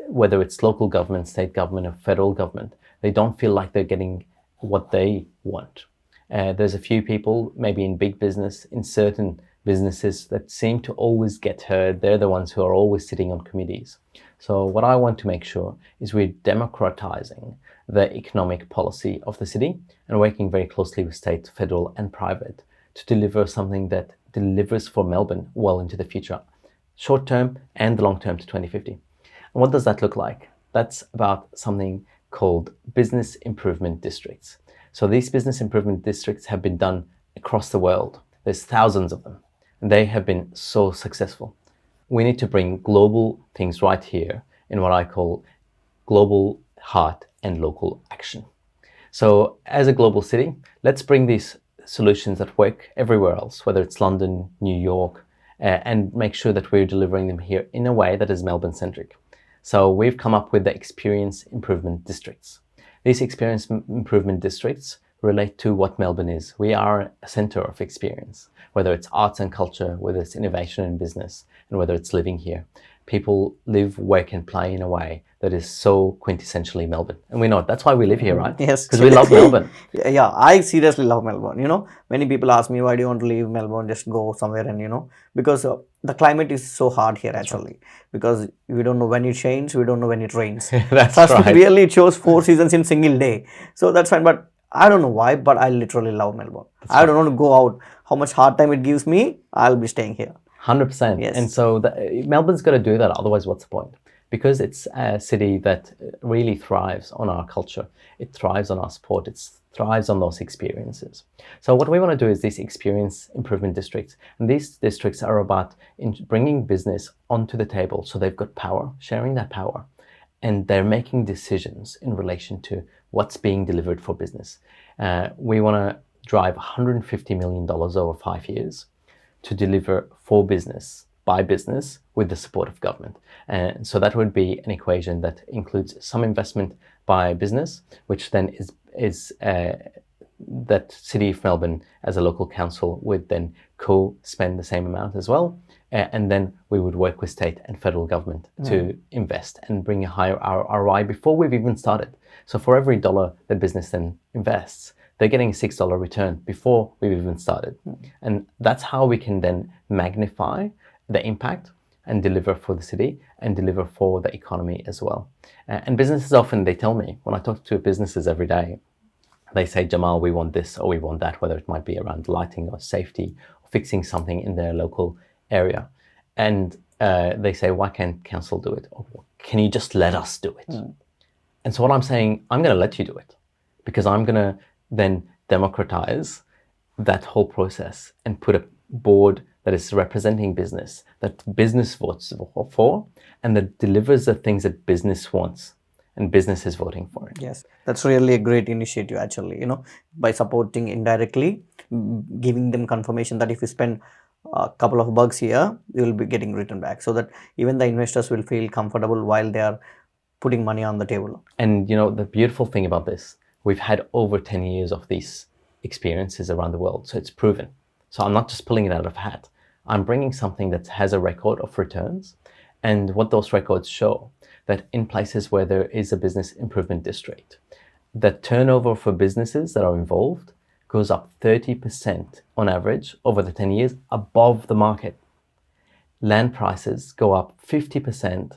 Whether it's local government, state government, or federal government, they don't feel like they're getting what they want. There's a few people, maybe in big business, in certain businesses that seem to always get heard. They're the ones who are always sitting on committees. So what I want to make sure is we're democratizing the economic policy of the city and working very closely with state, federal, and private to deliver something that delivers for Melbourne well into the future, short term and long term to 2050. And what does that look like? That's about something called business improvement districts. So these business improvement districts have been done across the world. There's thousands of them, and they have been so successful. We need to bring global things right here in what I call global heart and local action. So as a global city, let's bring these solutions that work everywhere else, whether it's London, New York, and make sure that we're delivering them here in a way that is Melbourne-centric. So we've come up with the experience improvement districts. These experience improvement districts relate to what Melbourne is. We are a center of experience, whether it's arts and culture, whether it's innovation and business, and whether it's living here. People live, work, and play in a way that is so quintessentially Melbourne. And we know it. That's why we live here, right? Yes. Because we love Melbourne. Yeah, I seriously love Melbourne. Many people ask me, why do you want to leave Melbourne? Just go somewhere and, because the climate is so hard here actually. Because we don't know when it changes, we don't know when it rains. That's Trust me, right. really, it shows 4 seasons in single day. So that's fine. But I don't know why, but I literally love Melbourne. I don't want to go out. How much hard time it gives me, I'll be staying here. 100%. Yes. And so Melbourne's got to do that. Otherwise, what's the point? Because it's a city that really thrives on our culture. It thrives on our sport. It thrives on those experiences. So what we want to do is these experience improvement districts. And these districts are about bringing business onto the table. So they've got power, sharing that power. And they're making decisions in relation to what's being delivered for business. We want to drive $150 million over 5 years to deliver for business, by business, with the support of government. And so that would be an equation that includes some investment by business, which then is that City of Melbourne as a local council would then co-spend the same amount as well. And then we would work with state and federal government to invest and bring a higher ROI before we've even started. So for every dollar that business then invests, they're getting a $6 return before we've even started. And that's how we can then magnify the impact and deliver for the city and deliver for the economy as well. And businesses often, they tell me, when I talk to businesses every day, they say, Jamal, we want this or we want that, whether it might be around lighting or safety or fixing something in their local area. And they say, why can't council do it? Or can you just let us do it? And so what I'm saying, I'm going to let you do it because I'm going to then democratize that whole process and put a board that is representing business, that business votes for, and that delivers the things that business wants, and business is voting for it. Yes, that's really a great initiative actually, by supporting indirectly, giving them confirmation that if you spend a couple of bucks here, you will be getting return back, so that even the investors will feel comfortable while they are putting money on the table. And the beautiful thing about this, we've had over 10 years of these experiences around the world, so it's proven. So I'm not just pulling it out of a hat. I'm bringing something that has a record of returns, and what those records show, that in places where there is a business improvement district, the turnover for businesses that are involved goes up 30% on average over the 10 years above the market. land prices go up 50%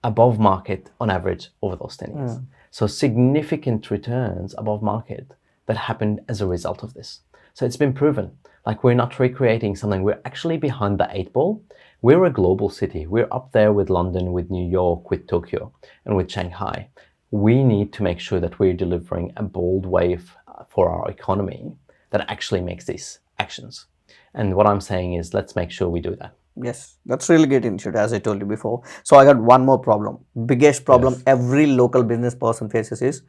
above market on average over those 10 years. So significant returns above market that happened as a result of this. So it's been proven. Like, we're not recreating something, we're actually behind the 8 ball. We're a global city. We're up there with London, with New York, with Tokyo, and with Shanghai. We need to make sure that we're delivering a bold wave for our economy that actually makes these actions. And what I'm saying is, let's make sure we do that. Yes, that's really great initiative, as I told you before. So I got one more problem. Biggest problem Yes. every local business person faces is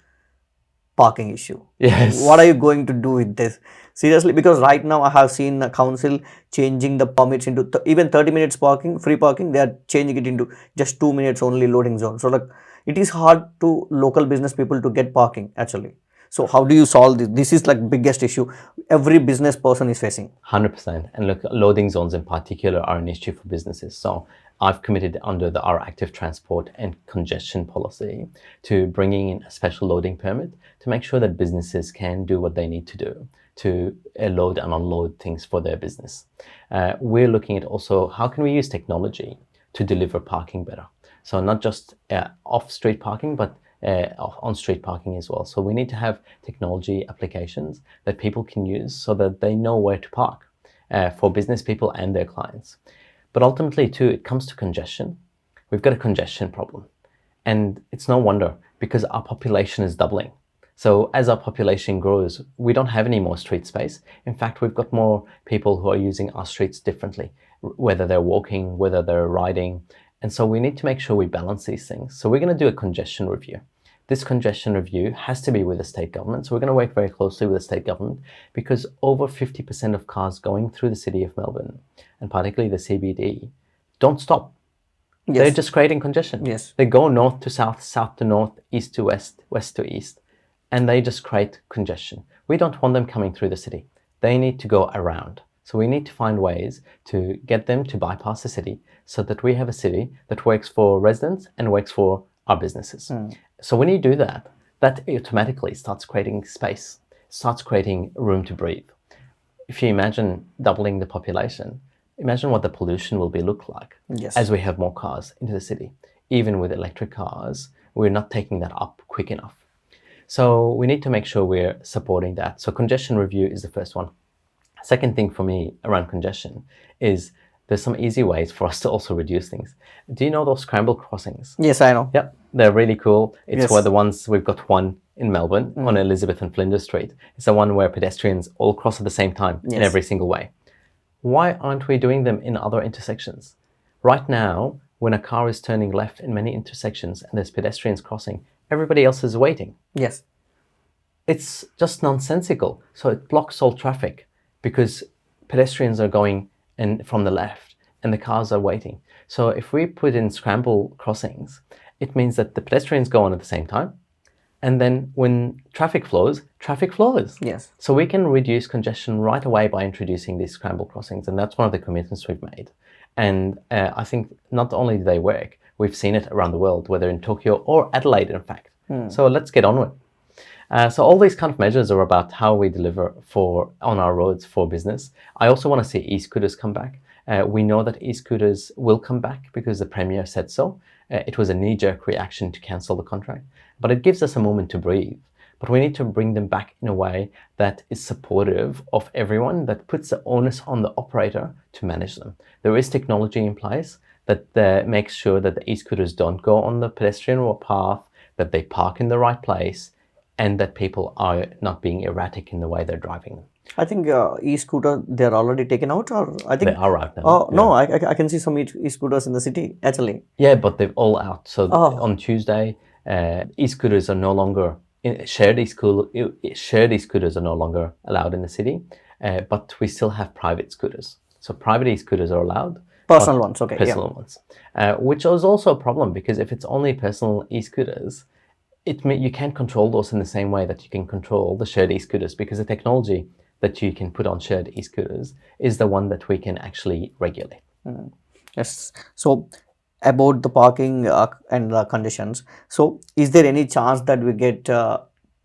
parking issue. Yes. What are you going to do with this? Seriously, because right now I have seen the council changing the permits into even 30 minutes parking, free parking, they are changing it into just 2 minutes only loading zone. So like, it is hard to local business people to get parking actually. So how do you solve this? This is like biggest issue every business person is facing. 100%. And look, loading zones in particular are an issue for businesses. So I've committed under our active transport and congestion policy to bringing in a special loading permit to make sure that businesses can do what they need to do to load and unload things for their business. We're looking at also how can we use technology to deliver parking better. So not just off-street parking, but on-street parking as well. So we need to have technology applications that people can use so that they know where to park for business people and their clients. But ultimately too, it comes to congestion. We've got a congestion problem. And it's no wonder, because our population is doubling. So as our population grows, we don't have any more street space. In fact, we've got more people who are using our streets differently, whether they're walking, whether they're riding. And so we need to make sure we balance these things. So we're going to do a congestion review. This congestion review has to be with the state government. So we're going to work very closely with the state government, because over 50% of cars going through the city of Melbourne, and particularly the CBD, don't stop. Yes. They're just creating congestion. Yes. They go north to south, south to north, east to west, west to east, and they just create congestion. We don't want them coming through the city. They need to go around. So we need to find ways to get them to bypass the city so that we have a city that works for residents and works for our businesses. So when you do that, that automatically starts creating space, starts creating room to breathe. If you imagine doubling the population, imagine what the pollution will look like. Yes. As we have more cars into the city. Even with electric cars, we're not taking that up quick enough. So we need to make sure we're supporting that. So congestion review is the first one. Second thing for me around congestion is there's some easy ways for us to also reduce things. Do you know those scramble crossings? Yes, I know. Yep, they're really cool. It's Yes. where the ones, we've got one in Melbourne on Elizabeth and Flinders Street. It's the one where pedestrians all cross at the same time in Yes. every single way. Why aren't we doing them in other intersections? Right now, when a car is turning left in many intersections and there's pedestrians crossing, everybody else is waiting. Yes. It's just nonsensical. So it blocks all traffic because pedestrians are going in from the left and the cars are waiting. So if we put in scramble crossings, it means that the pedestrians go on at the same time. And then when traffic flows. Yes. So we can reduce congestion right away by introducing these scramble crossings. And that's one of the commitments we've made. And I think not only do they work, we've seen it around the world, whether in Tokyo or Adelaide, in fact. So let's get on with it. So all these kind of measures are about how we deliver on our roads for business. I also want to see e-scooters come back. We know that e-scooters will come back because the Premier said so. It was a knee-jerk reaction to cancel the contract, but it gives us a moment to breathe. But we need to bring them back in a way that is supportive of everyone, that puts the onus on the operator to manage them. There is technology in place that makes sure that the e-scooters don't go on the pedestrian path, that they park in the right place, and that people are not being erratic in the way they're driving them. I think e-scooter, they're already taken out, or I think They are out now. Oh, yeah. no, I can see some e-scooters in the city, actually. Yeah, but they're all out. So Oh. on Tuesday, e-scooters are no longer, shared e-scooters are no longer allowed in the city, but we still have private scooters. So private e-scooters are allowed. Personal but ones, okay. Personal ones, which is also a problem because if it's only personal e-scooters, you can't control those in the same way that you can control the shared e-scooters, because the technology that you can put on shared e-scooters is the one that we can actually regulate. Yes. So about the parking and the conditions. So is there any chance that we get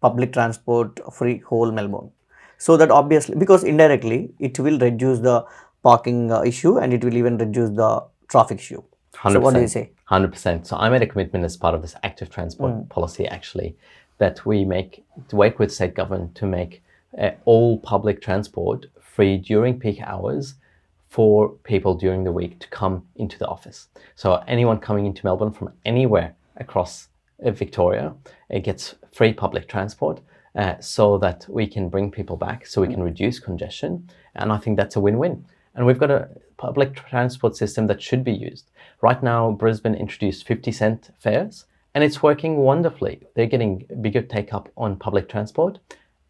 public transport free whole Melbourne? So that obviously, because indirectly it will reduce the parking issue, and it will even reduce the traffic issue. So what do you say? 100%. So I made a commitment as part of this active transport policy, actually, that we work with state government to make all public transport free during peak hours for people during the week to come into the office. So anyone coming into Melbourne from anywhere across Victoria, it gets free public transport so that we can bring people back, so we can reduce congestion. And I think that's a win-win. And we've got a public transport system that should be used. Right now, Brisbane introduced 50-cent fares, and it's working wonderfully. They're getting bigger take-up on public transport,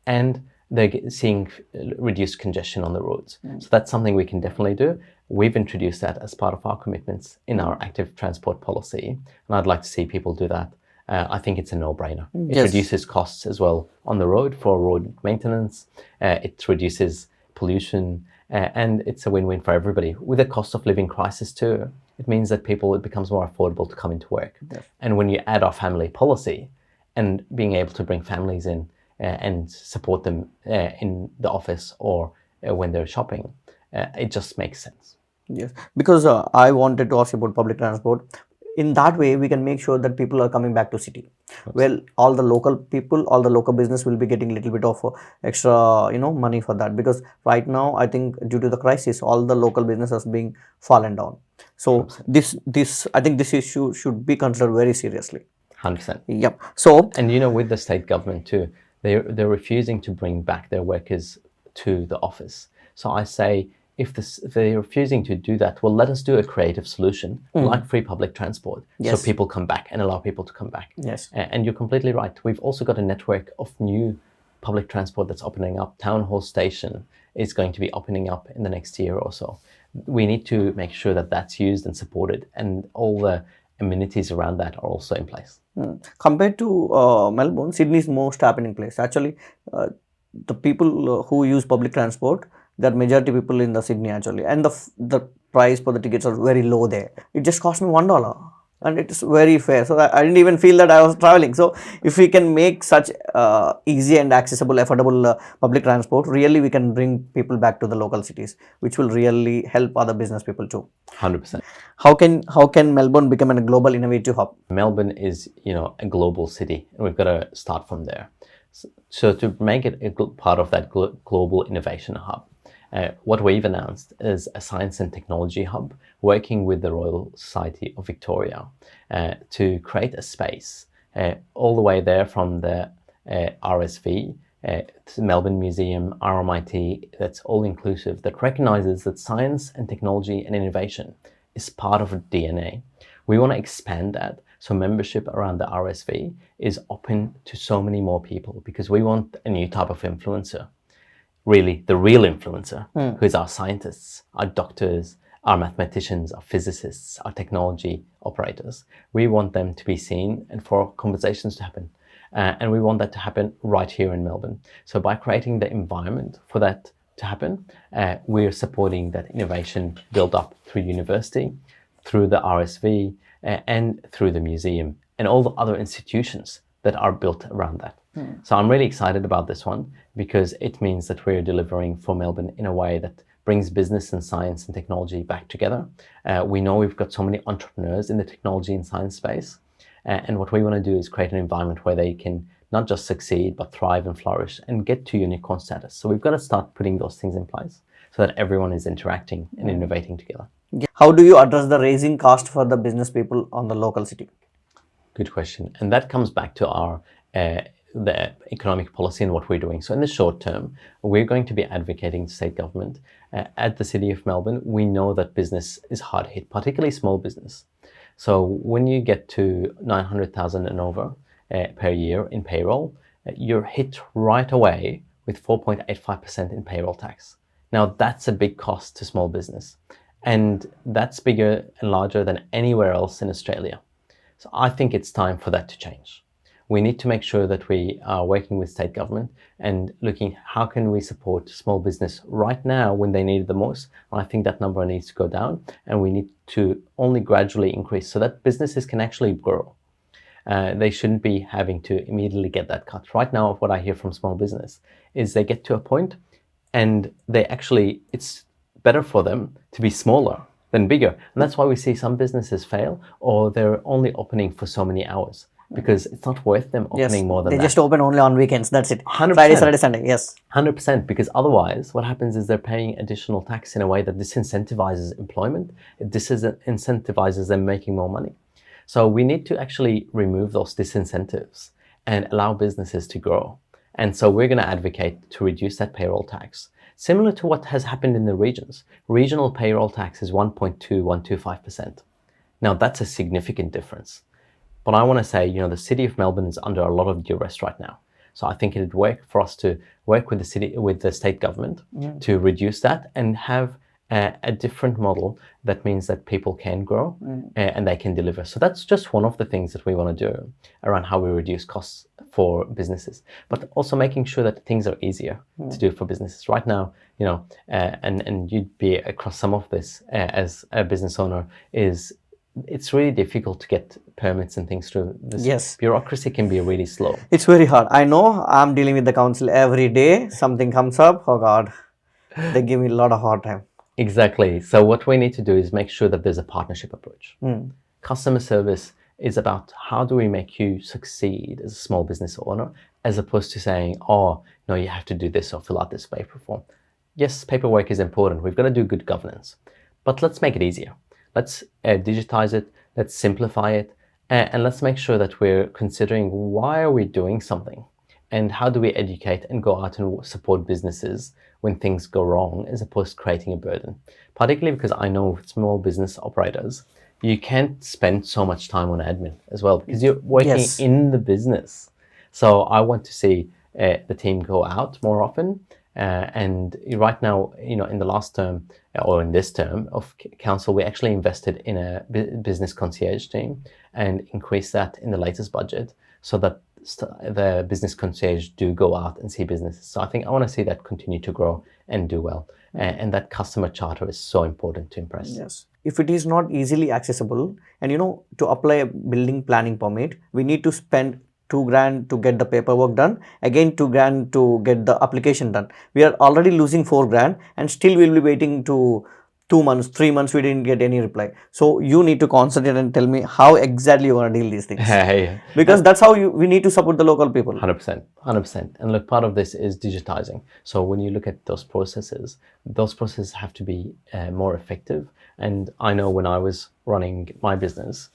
and they're seeing reduced congestion on the roads. So that's something we can definitely do. We've introduced that as part of our commitments in our active transport policy, and I'd like to see people do that. I think it's a no-brainer. It reduces costs as well on the road for road maintenance. It reduces pollution, and it's a win-win for everybody. With the cost of living crisis too, it means that it becomes more affordable to come into work. And when you add our family policy and being able to bring families in and support them in the office or when they're shopping, it just makes sense. Yes, because I wanted to ask you about public transport. In that way, we can make sure that people are coming back to city. Well, all the local people, all the local business will be getting a little bit of extra, money for that. Because right now, I think due to the crisis, all the local businesses being fallen down. So I think this issue should be considered very seriously. 100%. Yep. So, and with the state government too, they're refusing to bring back their workers to the office. So I say, if they're refusing to do that, well, let us do a creative solution like free public transport, so people come back and allow people to come back. Yes. And you're completely right. We've also got a network of new public transport that's opening up. Town Hall Station is going to be opening up in the next year or so. We need to make sure that that's used and supported, and all the amenities around that are also in place. Compared to Melbourne, Sydney is most happening place. Actually, the people who use public transport, there are majority people in the Sydney actually, and the price for the tickets are very low there. It just cost me $1, and it is very fair. So I didn't even feel that I was traveling. So if we can make such easy and accessible, affordable public transport, really we can bring people back to the local cities, which will really help other business people too. 100%. How can Melbourne become a global innovative hub? Melbourne is a global city, and we've got to start from there. So to make it a part of that global innovation hub, what we've announced is a science and technology hub working with the Royal Society of Victoria to create a space all the way there from the RSV to the Melbourne Museum, RMIT, that's all inclusive, that recognises that science and technology and innovation is part of a DNA. We want to expand that so membership around the RSV is open to so many more people, because we want a new type of influencer. Really, the real influencer, who is our scientists, our doctors, our mathematicians, our physicists, our technology operators. We want them to be seen and for conversations to happen. And we want that to happen right here in Melbourne. So by creating the environment for that to happen, we're supporting that innovation build up through university, through the RSV, and through the museum, and all the other institutions that are built around that. So I'm really excited about this one, because it means that we're delivering for Melbourne in a way that brings business and science and technology back together. We know we've got so many entrepreneurs in the technology and science space. And what we want to do is create an environment where they can not just succeed, but thrive and flourish and get to unicorn status. So we've got to start putting those things in place so that everyone is interacting and innovating together. How do you address the raising cost for the business people on the local city? Good question. And that comes back to our the economic policy and what we're doing. So in the short term, we're going to be advocating to state government. At the City of Melbourne, we know that business is hard hit, particularly small business. So when you get to 900,000 and over per year in payroll, you're hit right away with 4.85% in payroll tax. Now that's a big cost to small business, and that's bigger and larger than anywhere else in Australia. So I think it's time for that to change. We need to make sure that we are working with state government and looking how can we support small business right now when they need it the most. I think that number needs to go down, and we need to only gradually increase so that businesses can actually grow. They shouldn't be having to immediately get that cut. Right now, what I hear from small business is they get to a point and it's better for them to be smaller then bigger. And that's why we see some businesses fail, or they're only opening for so many hours because it's not worth them Yes, opening more than they that. just open only on weekends. That's it. 100%. Friday, Saturday, Sunday. Yes. 100%, because otherwise what happens is they're paying additional tax in a way that disincentivizes employment. It disincentivizes them making more money. So we need to actually remove those disincentives and allow businesses to grow. And so we're going to advocate to reduce that payroll tax, similar to what has happened in the regions. Regional payroll tax is 1.2125%. Now that's a significant difference. But I want to say, the city of Melbourne is under a lot of duress right now. So I think it'd work for us to work with the state government to reduce that and have a different model that means that people can grow and they can deliver. So that's just one of the things that we want to do around how we reduce costs for businesses, but also making sure that things are easier to do for businesses. Right now, and you'd be across some of this as a business owner, it's really difficult to get permits and things through. This bureaucracy can be really slow. It's very hard. I know. I'm dealing with the council every day. Something comes up. Oh God, they give me a lot of hard time. Exactly. So what we need to do is make sure that there's a partnership approach. Customer service is about how do we make you succeed as a small business owner, as opposed to saying, oh, no, you have to do this or fill out this paper form. Yes, paperwork is important. We've got to do good governance, but let's make it easier. Let's digitize it, let's simplify it, and let's make sure that we're considering why are we doing something and how do we educate and go out and support businesses when things go wrong, as opposed to creating a burden. Particularly because I know with small business operators, you can't spend so much time on admin as well because you're working in the business. So I want to see the team go out more often. And right now, in the last term or in this term of council, we actually invested in a business concierge team and increased that in the latest budget so that the business concierge do go out and see businesses. So I want to see that continue to grow and do well. And that customer charter is so important to impress. Yes. If it is not easily accessible, and to apply a building planning permit, we need to spend $2,000 to get the paperwork done, again $2,000 to get the application done. We are already losing $4,000 and still we'll be waiting to 2 months, 3 months, we didn't get any reply. So you need to concentrate and tell me how exactly you want to deal these things. Because that's how we need to support the local people. 100%. And look, part of this is digitizing. So when you look at those processes have to be more effective. And I know when I was running my business,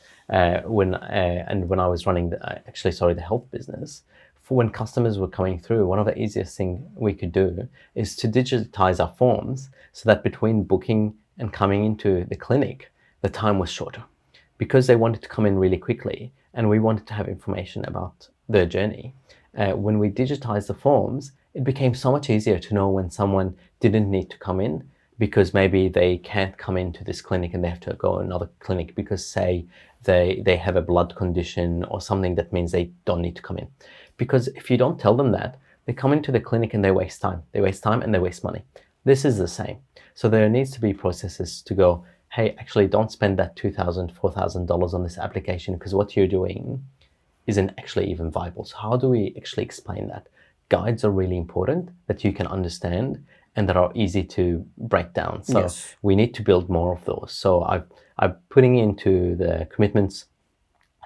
when I was running the health business, when customers were coming through, one of the easiest things we could do is to digitize our forms so that between booking and coming into the clinic, the time was shorter because they wanted to come in really quickly and we wanted to have information about their journey. When we digitized the forms, it became so much easier to know when someone didn't need to come in because maybe they can't come into this clinic and they have to go to another clinic because, say, they have a blood condition or something that means they don't need to come in. Because if you don't tell them that, they come into the clinic and they waste time. They waste time and they waste money. This is the same. So there needs to be processes to go, hey, actually don't spend that $2,000, $4,000 on this application because what you're doing isn't actually even viable. So how do we actually explain that? Guides are really important that you can understand and that are easy to break down. So we need to build more of those. So I'm putting into the commitments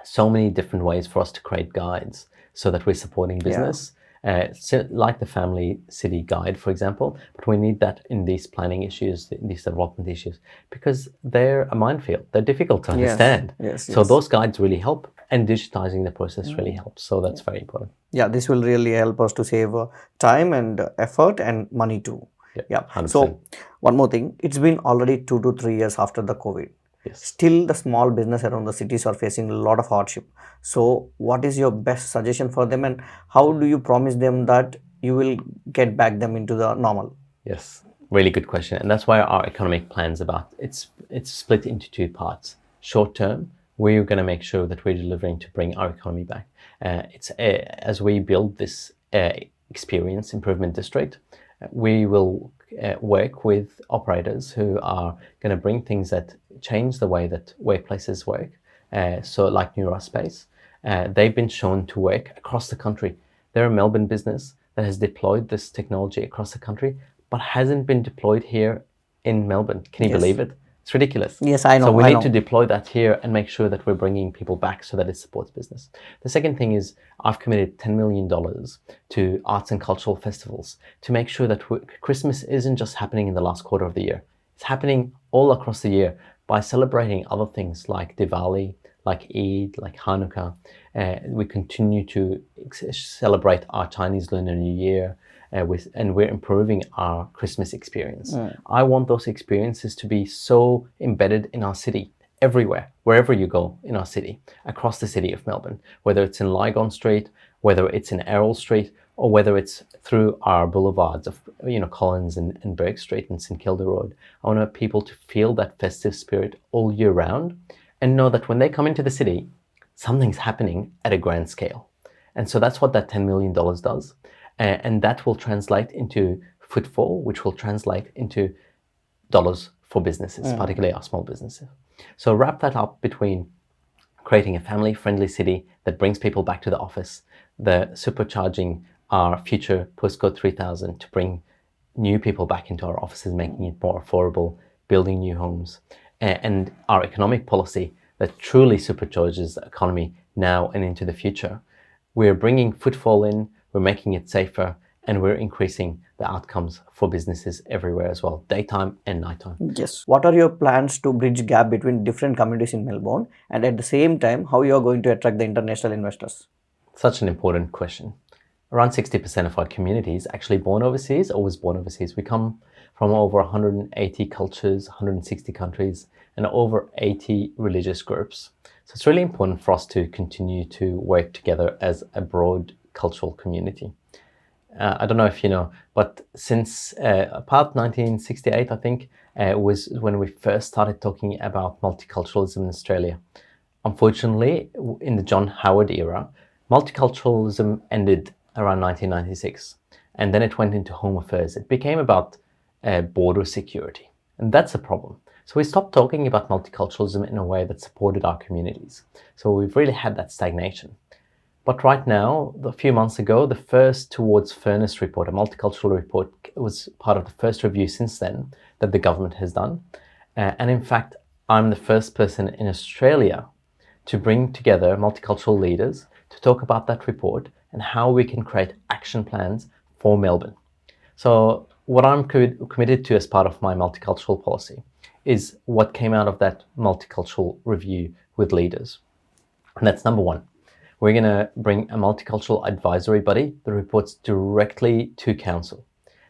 so many different ways for us to create guides so that we're supporting business, like the family city guide, for example. But we need that in these planning issues, these development issues, because they're a minefield. They're difficult to understand. So those guides really help, and digitizing the process really helps. So that's very important. Yeah, this will really help us to save time and effort and money too. Yeah. 100%. So one more thing, it's been already 2 to 3 years after the COVID. Still, the small business around the cities are facing a lot of hardship. So what is your best suggestion for them and how do you promise them that you will get back them into the normal? Yes, really good question. And that's why our economic plan's about. It's split into 2 parts. Short term, we're going to make sure that we're delivering to bring our economy back. As we build this experience improvement district, we will work with operators who are going to bring things that change the way that workplaces work. So like Neurospace, they've been shown to work across the country. They're a Melbourne business that has deployed this technology across the country, but hasn't been deployed here in Melbourne. Can you believe it? It's ridiculous. Yes, I know. So we I need know. to deploy that here and make sure that we're bringing people back so that it supports business. The second thing is I've committed $10 million to arts and cultural festivals to make sure that Christmas isn't just happening in the last quarter of the year. It's happening all across the year by celebrating other things like Diwali, like Eid, like Hanukkah. We continue to celebrate our Chinese Lunar New Year. And we're improving our Christmas experience. I want those experiences to be so embedded in our city, everywhere, wherever you go in our city, across the city of Melbourne, whether it's in Lygon Street, whether it's in Errol Street, or whether it's through our boulevards of Collins and Burke Street and St Kilda Road. I want people to feel that festive spirit all year round and know that when they come into the city, something's happening at a grand scale. And so that's what that $10 million does. And that will translate into footfall, which will translate into dollars for businesses, particularly our small businesses. So wrap that up between creating a family-friendly city that brings people back to the office, the supercharging our future postcode 3000 to bring new people back into our offices, making it more affordable, building new homes, and our economic policy that truly supercharges the economy now and into the future. We're bringing footfall in, we're making it safer, and we're increasing the outcomes for businesses everywhere as well, daytime and nighttime. Yes. What are your plans to bridge gap between different communities in Melbourne, and at the same time, how you are going to attract the international investors? Such an important question. Around 60% of our community is actually born overseas or was born overseas. We come from over 180 cultures, 160 countries, and over 80 religious groups. So it's really important for us to continue to work together as a broad cultural community. I don't know if you know, but since about 1968, I think, was when we first started talking about multiculturalism in Australia. Unfortunately, in the John Howard era, multiculturalism ended around 1996, and then it went into home affairs. It became about border security, and that's a problem. So we stopped talking about multiculturalism in a way that supported our communities. So we've really had that stagnation. But right now, a few months ago, the first Towards Fairness report, a multicultural report, was part of the first review since then that the government has done. And in fact, I'm the first person in Australia to bring together multicultural leaders to talk about that report and how we can create action plans for Melbourne. So what I'm committed to as part of my multicultural policy is what came out of that multicultural review with leaders. And that's number one. We're going to bring a multicultural advisory body that reports directly to council.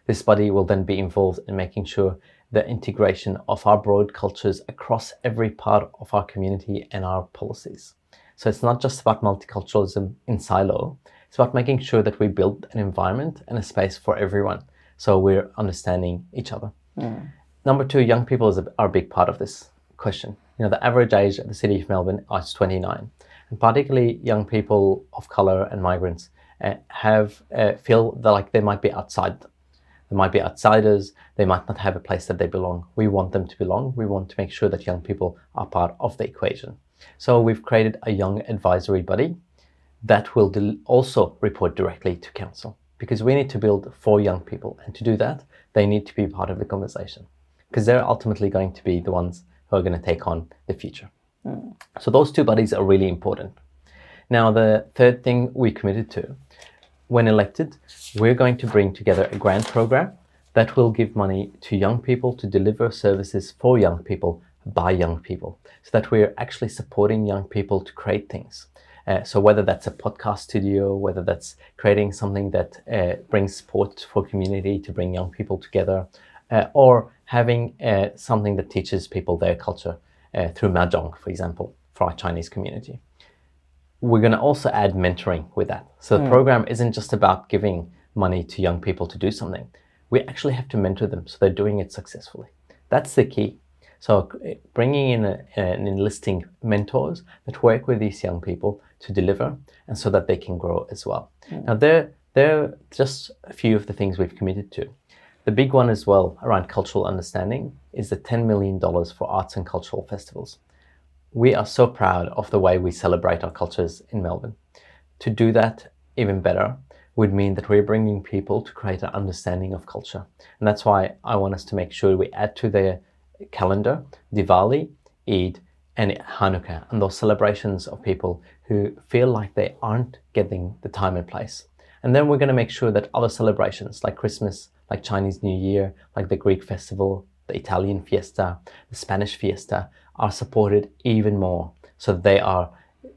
This body will then be involved in making sure the integration of our broad cultures across every part of our community and our policies. So it's not just about multiculturalism in silo. It's about making sure that we build an environment and a space for everyone, so we're understanding each other. Number two, young people are a big part of this question. The average age of the city of Melbourne is 29. And particularly young people of color and migrants feel that like they might be outside. They might be outsiders. They might not have a place that they belong. We want them to belong. We want to make sure that young people are part of the equation. So we've created a young advisory body that will also report directly to council, because we need to build for young people. And to do that, they need to be part of the conversation, because they're ultimately going to be the ones who are going to take on the future. So those two bodies are really important. Now, the third thing we committed to, when elected, we're going to bring together a grant program that will give money to young people to deliver services for young people by young people, so that we're actually supporting young people to create things. So whether that's a podcast studio, whether that's creating something that brings support for community to bring young people together, or having something that teaches people their culture through Mahjong, for example, for our Chinese community. We're going to also add mentoring with that. So the program isn't just about giving money to young people to do something. We actually have to mentor them so they're doing it successfully. That's the key. So bringing in and enlisting mentors that work with these young people to deliver, and so that they can grow as well. Now, they're just a few of the things we've committed to. The big one as well around cultural understanding is the $10 million for arts and cultural festivals. We are so proud of the way we celebrate our cultures in Melbourne. To do that even better would mean that we're bringing people to create an understanding of culture. And that's why I want us to make sure we add to their calendar, Diwali, Eid, and Hanukkah, and those celebrations of people who feel like they aren't getting the time and place. And then we're going to make sure that other celebrations like Christmas, like Chinese New Year, like the Greek festival, the Italian fiesta, the Spanish fiesta are supported even more, so that they are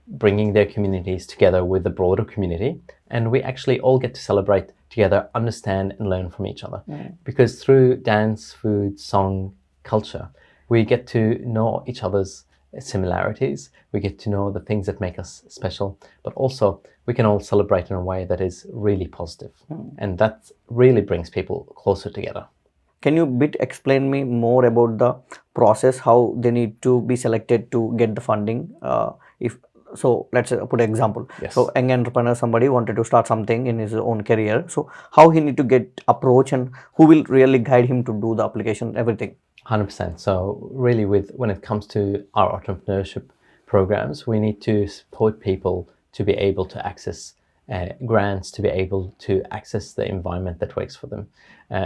bringing their communities together with the broader community, and we actually all get to celebrate together, understand and learn from each other. Because through dance, food, song, culture, we get to know each other's similarities, we get to know the things that make us special, but also we can all celebrate in a way that is really positive. And that really brings people closer together. Can you explain me more about the process, how they need to be selected to get the funding? If so, let's put an example. Yes. So, young entrepreneur, somebody wanted to start something in his own career. So, how he need to get approach, and who will really guide him to do the application, everything? 100%. So really, when it comes to our entrepreneurship programs, we need to support people to be able to access grants, to be able to access the environment that works for them.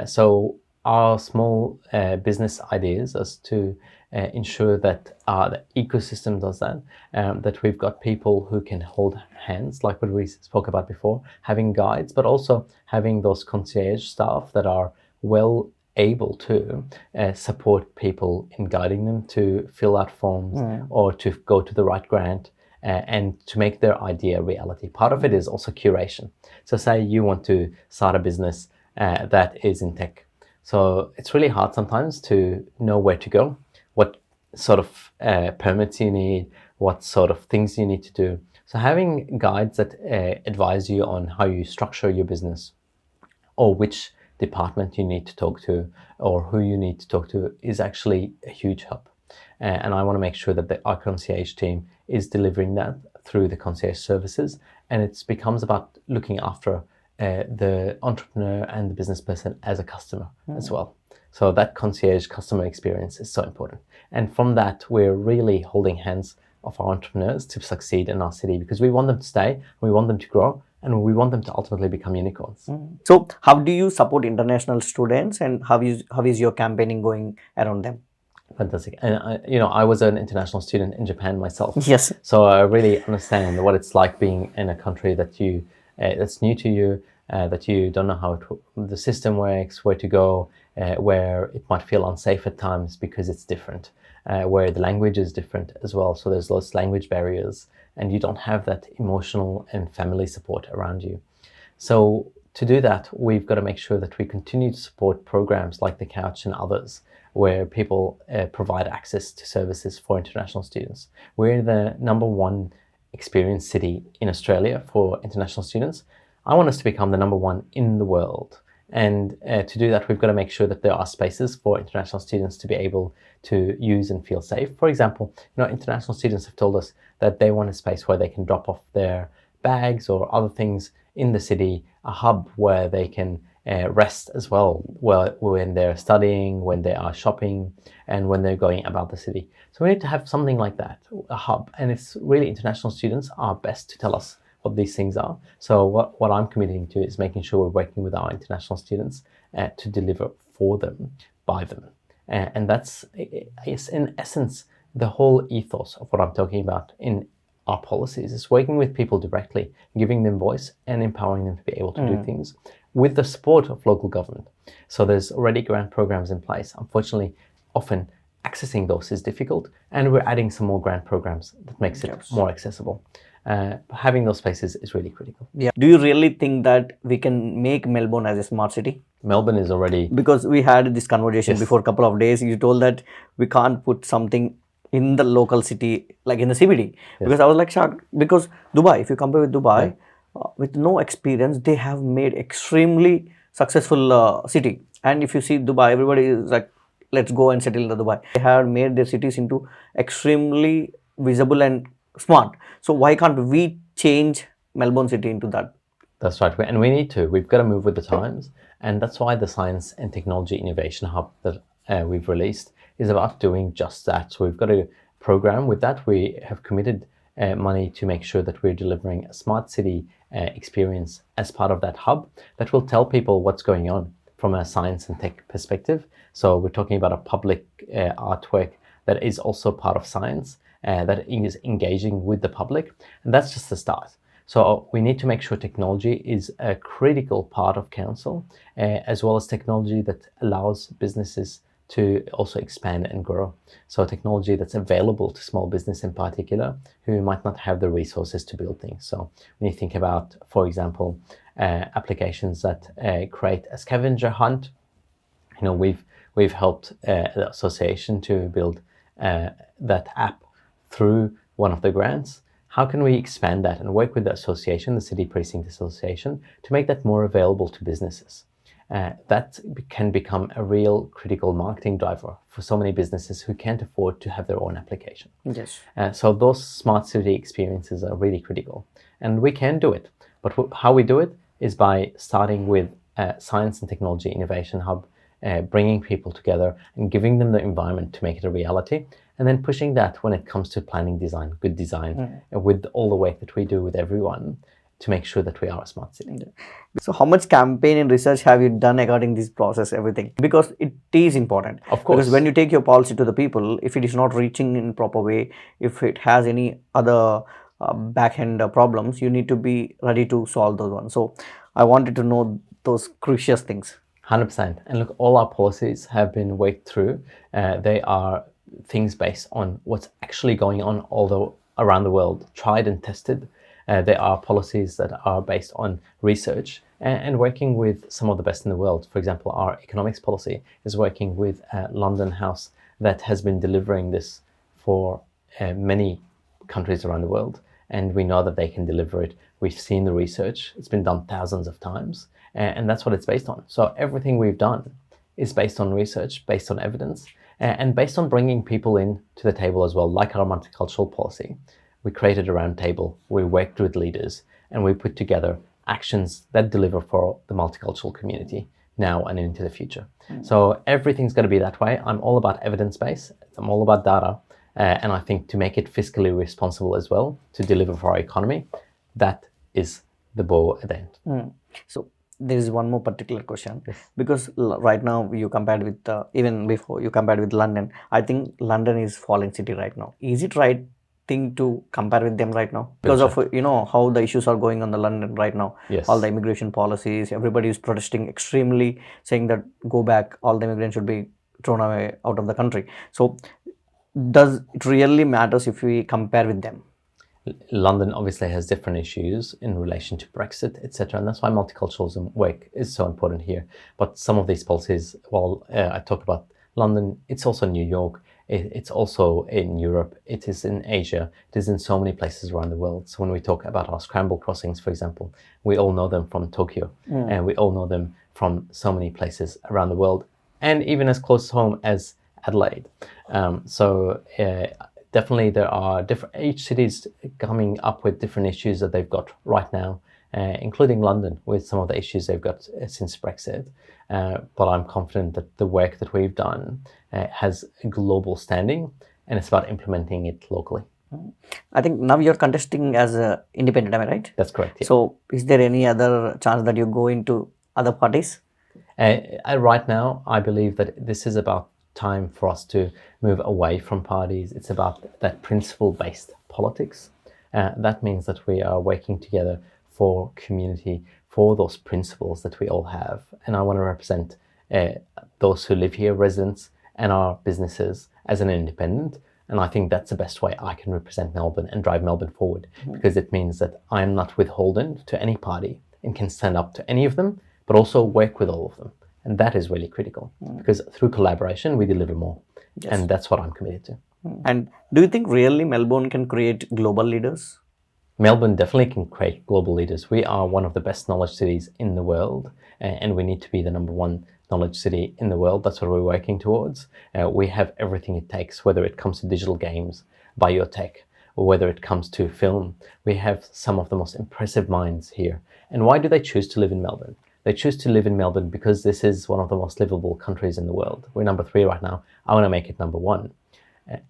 So our small business ideas is to ensure that the ecosystem does that, that we've got people who can hold hands, like what we spoke about before, having guides, but also having those concierge staff that are well able to support people in guiding them to fill out forms or to go to the right grant and to make their idea a reality. Part of it is also curation. So say you want to start a business that is in tech. So it's really hard sometimes to know where to go, what sort of permits you need, what sort of things you need to do. So having guides that advise you on how you structure your business or which department you need to talk to or who you need to talk to is actually a huge help. And I want to make sure that our concierge team is delivering that through the concierge services, and it becomes about looking after the entrepreneur and the business person as a customer as well. So that concierge customer experience is so important. And from that, we're really holding hands of our entrepreneurs to succeed in our city, because we want them to stay, we want them to grow, and we want them to ultimately become unicorns. So how do you support international students, and how is your campaigning going around them? Fantastic. And I was an international student in Japan myself. Yes. So I really understand what it's like being in a country that that's new to you, that you don't know how the system works, where to go, where it might feel unsafe at times because it's different, where the language is different as well. So there's those language barriers, and you don't have that emotional and family support around you. So to do that, we've got to make sure that we continue to support programs like The Couch and others, where people provide access to services for international students. We're the #1 experience city in Australia for international students. I want us to become the #1 in the world. And to do that, we've got to make sure that there are spaces for international students to be able to use and feel safe. For example, international students have told us that they want a space where they can drop off their bags or other things in the city, a hub where they can rest as well, when they're studying, when they are shopping, and when they're going about the city. So we need to have something like that, a hub. And it's really international students are best to tell us what these things are. So what I'm committing to is making sure we're working with our international students to deliver for them, by them. And that's, in essence, the whole ethos of what I'm talking about in our policies, is working with people directly, giving them voice and empowering them to be able to do things with the support of local government. So there's already grant programs in place. Unfortunately, often accessing those is difficult, and we're adding some more grant programs that makes it more accessible. Having those spaces is really critical. Yeah. Do you really think that we can make Melbourne as a smart city? Melbourne is already... Because we had this conversation before a couple of days. You told that we can't put something in the local city, like in the CBD. Because I was like shocked. Because Dubai, if you compare with Dubai, with no experience, they have made extremely successful city. And if you see Dubai, everybody is like, let's go and settle in Dubai. They have made their cities into extremely visible and smart. So why can't we change Melbourne city into that? That's right. And we need to. We've got to move with the times. And that's why the Science and Technology Innovation Hub that we've released is about doing just that. So we've got a program with that. We have committed money to make sure that we're delivering a smart city experience as part of that hub that will tell people what's going on. from a science and tech perspective. So we're talking about a public artwork that is also part of science, that is engaging with the public. And that's just the start. So we need to make sure technology is a critical part of council, as well as technology that allows businesses to also expand and grow. So technology that's available to small business in particular, who might not have the resources to build things. So when you think about, for example, applications that create a scavenger hunt, we've helped the association to build that app through one of the grants. How can we expand that and work with the association, the City Precinct Association, to make that more available to businesses? That can become a real critical marketing driver for so many businesses who can't afford to have their own application. Yes. So those smart city experiences are really critical, and we can do it. But how we do it is by starting with Science and Technology Innovation Hub, bringing people together and giving them the environment to make it a reality, and then pushing that when it comes to planning design, good design, with all the work that we do with everyone to make sure that we are a smart city. So how much campaign and research have you done regarding this process, everything? Because it is important. Of course. Because when you take your policy to the people, if it is not reaching in proper way, if it has any other back-end problems, you need to be ready to solve those ones. So I wanted to know those crucial things. 100%. And look, all our policies have been worked through. They are things based on what's actually going on around the world, tried and tested. There are policies that are based on research and working with some of the best in the world. For example, our economics policy is working with a London house that has been delivering this for many countries around the world. And we know that they can deliver it. We've seen the research. It's been done thousands of times. And that's what it's based on. So everything we've done is based on research, based on evidence, and based on bringing people in to the table as well, like our multicultural policy. We created a round table, we worked with leaders, and we put together actions that deliver for the multicultural community now and into the future. So everything's got to be that way. I'm all about evidence-based. I'm all about data. And I think to make it fiscally responsible as well, to deliver for our economy, that is the bow at the end. So there is one more particular question. Yes. Because right now you compared with, even before you compared with London, I think London is fallen city right now. Is it right thing to compare with them right now? Because of, how the issues are going on the London right now. Yes. All the immigration policies, everybody is protesting extremely, saying that go back, all the immigrants should be thrown away out of the country. So does it really matters if we compare with them? London obviously has different issues in relation to Brexit, etc. And that's why multiculturalism work is so important here. But some of these policies, I talk about London, it's also New York, it's also in Europe, it is in Asia, it is in so many places around the world. So when we talk about our scramble crossings, for example, we all know them from Tokyo, and we all know them from so many places around the world, and even as close home as Adelaide. Definitely there are each city's coming up with different issues that they've got right now, including London with some of the issues they've got since Brexit. But I'm confident that the work that we've done has a global standing, and it's about implementing it locally. I think now you're contesting as an independent, am I right? That's correct. Yeah. So is there any other chance that you go into other parties? Right now, I believe that this is about time for us to move away from parties. It's about that principle-based politics. That means that we are working together for community, for those principles that we all have. And I want to represent those who live here, residents, and our businesses as an independent. And I think that's the best way I can represent Melbourne and drive Melbourne forward, because it means that I'm not withholden to any party and can stand up to any of them, but also work with all of them. And that is really critical, because through collaboration, we deliver more. Yes. And that's what I'm committed to. And do you think really Melbourne can create global leaders? Melbourne definitely can create global leaders. We are one of the best knowledge cities in the world, and we need to be the #1 knowledge city in the world. That's what we're working towards. We have everything it takes, whether it comes to digital games, biotech, or whether it comes to film. We have some of the most impressive minds here. And why do they choose to live in Melbourne? They choose to live in Melbourne because this is one of the most livable countries in the world. We're #3 right now. I want to make it #1.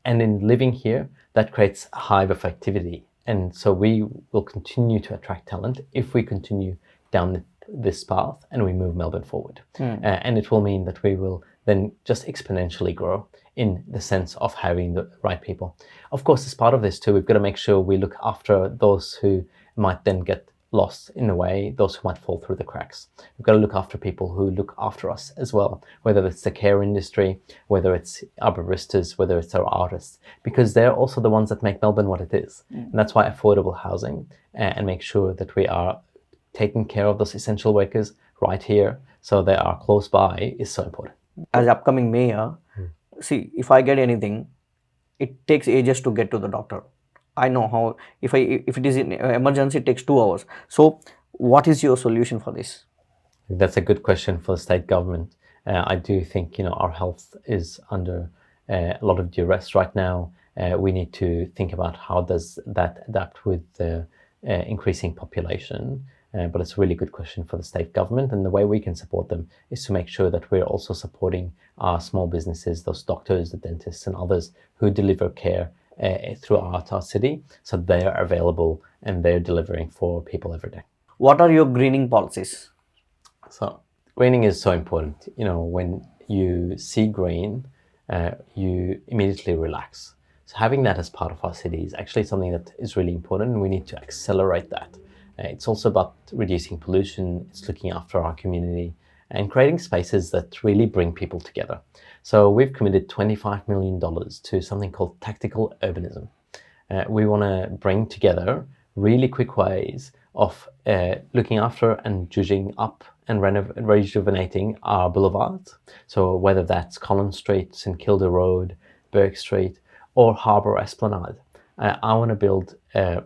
And in living here, that creates a hive of activity. And so we will continue to attract talent if we continue down this path and we move Melbourne forward. And it will mean that we will then just exponentially grow in the sense of having the right people. Of course, as part of this too, we've got to make sure we look after those who might then get lost in the way, those who might fall through the cracks. We've got to look after people who look after us as well, whether it's the care industry, whether it's our baristas, whether it's our artists, because they're also the ones that make Melbourne what it is. And that's why affordable housing and make sure that we are taking care of those essential workers right here so they are close by is so important. As upcoming mayor, see, if I get anything, it takes ages to get to the doctor. I know how, if it is in emergency, it takes 2 hours. So what is your solution for this? That's a good question for the state government. I do think, our health is under a lot of duress right now. We need to think about how does that adapt with the increasing population. But it's a really good question for the state government, and the way we can support them is to make sure that we're also supporting our small businesses, those doctors, the dentists and others who deliver care throughout our city, so they're available and they're delivering for people every day. What are your greening policies? So greening is so important. When you see green, you immediately relax. So having that as part of our city is actually something that is really important, and we need to accelerate that. It's also about reducing pollution, it's looking after our community and creating spaces that really bring people together. So we've committed $25 million to something called tactical urbanism. We want to bring together really quick ways of looking after and judging up and rejuvenating our boulevards. So whether that's Collins Street, St Kilda Road, Burke Street, or Harbour Esplanade. I want to build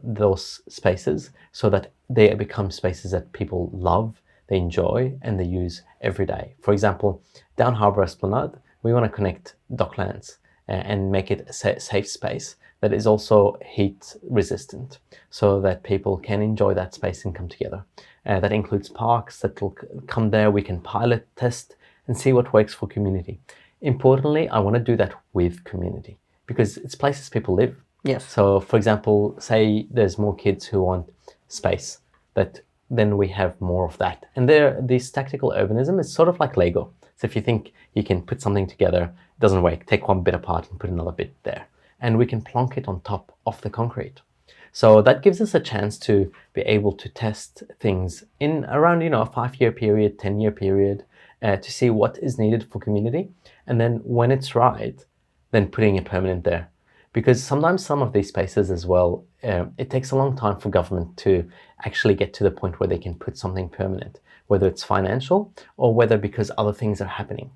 those spaces so that they become spaces that people love, they enjoy, and they use every day. For example, down Harbour Esplanade, we want to connect Docklands and make it a safe space that is also heat resistant so that people can enjoy that space and come together. That includes parks that will come there. We can pilot, test, and see what works for community. Importantly, I want to do that with community because it's places people live. Yes. So, for example, say there's more kids who want space, that then we have more of that. And this tactical urbanism is sort of like Lego. So if you think you can put something together, it doesn't work, take one bit apart and put another bit there. And we can plonk it on top of the concrete. So that gives us a chance to be able to test things in around, a 5-year period, 10-year period, to see what is needed for community. And then when it's right, then putting a permanent there. Because sometimes some of these spaces as well, it takes a long time for government to actually get to the point where they can put something permanent, whether it's financial or whether because other things are happening.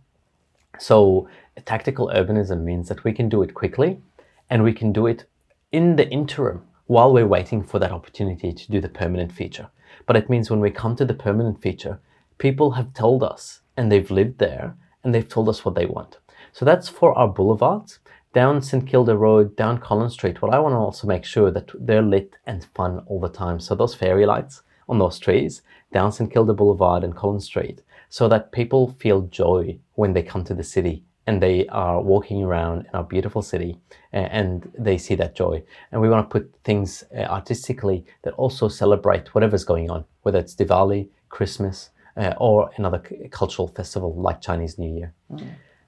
So tactical urbanism means that we can do it quickly and we can do it in the interim while we're waiting for that opportunity to do the permanent feature. But it means when we come to the permanent feature, people have told us and they've lived there and they've told us what they want. So that's for our boulevards. Down St Kilda Road, down Collins Street, what I want to also make sure that they're lit and fun all the time. So those fairy lights on those trees, down St Kilda Boulevard and Collins Street, so that people feel joy when they come to the city and they are walking around in our beautiful city and they see that joy. And we want to put things artistically that also celebrate whatever's going on, whether it's Diwali, Christmas, or another cultural festival like Chinese New Year.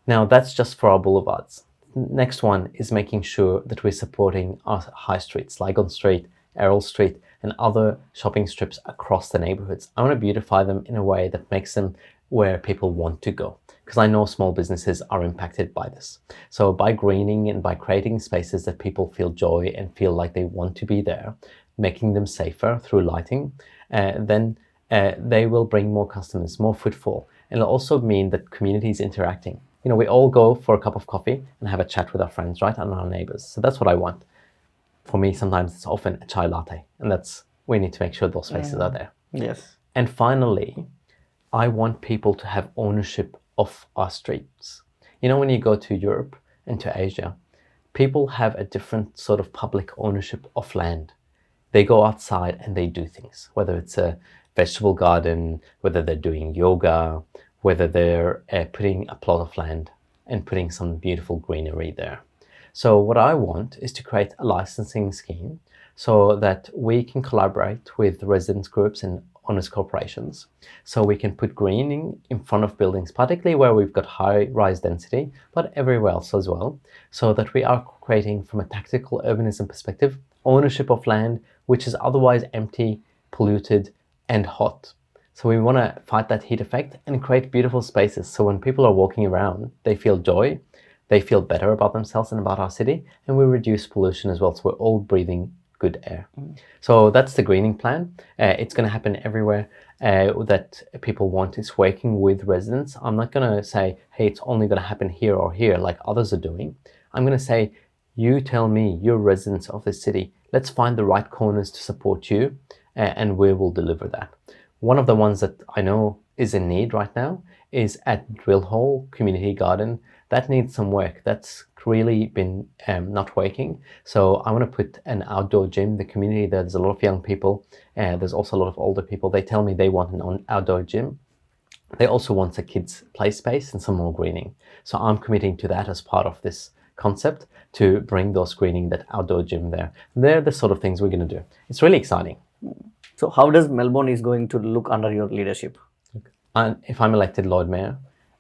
Now that's just for our boulevards. Next one is making sure that we're supporting our high streets, Lygon Street, Errol Street, and other shopping strips across the neighborhoods. I want to beautify them in a way that makes them where people want to go, because I know small businesses are impacted by this. So by greening and by creating spaces that people feel joy and feel like they want to be there, making them safer through lighting, then they will bring more customers, more footfall. And it'll also mean that communities interacting. We all go for a cup of coffee and have a chat with our friends, right? And our neighbors. So that's what I want. For me, sometimes it's often a chai latte. And we need to make sure those spaces are there. Yes. And finally, I want people to have ownership of our streets. When you go to Europe and to Asia, people have a different sort of public ownership of land. They go outside and they do things, whether it's a vegetable garden, whether they're doing yoga, whether they're putting a plot of land and putting some beautiful greenery there. So what I want is to create a licensing scheme so that we can collaborate with residents groups and owners corporations. So we can put greening in front of buildings, particularly where we've got high rise density, but everywhere else as well, so that we are creating, from a tactical urbanism perspective, ownership of land which is otherwise empty, polluted and hot. So we want to fight that heat effect and create beautiful spaces. So when people are walking around, they feel joy, they feel better about themselves and about our city, and we reduce pollution as well. So we're all breathing good air. So that's the greening plan. It's going to happen everywhere that people want. It's working with residents. I'm not going to say, hey, it's only going to happen here or here like others are doing. I'm going to say, you tell me, you're residents of this city, let's find the right corners to support you, and we will deliver that. One of the ones that I know is in need right now is at Drill Hole Community Garden. That needs some work. That's really been not working. So I want to put an outdoor gym. The community, there's a lot of young people. There's also a lot of older people. They tell me they want an outdoor gym. They also want a kids' play space and some more greening. So I'm committing to that as part of this concept, to bring those greening, that outdoor gym there. They're the sort of things we're going to do. It's really exciting. So how does Melbourne is going to look under your leadership? And if I'm elected Lord Mayor,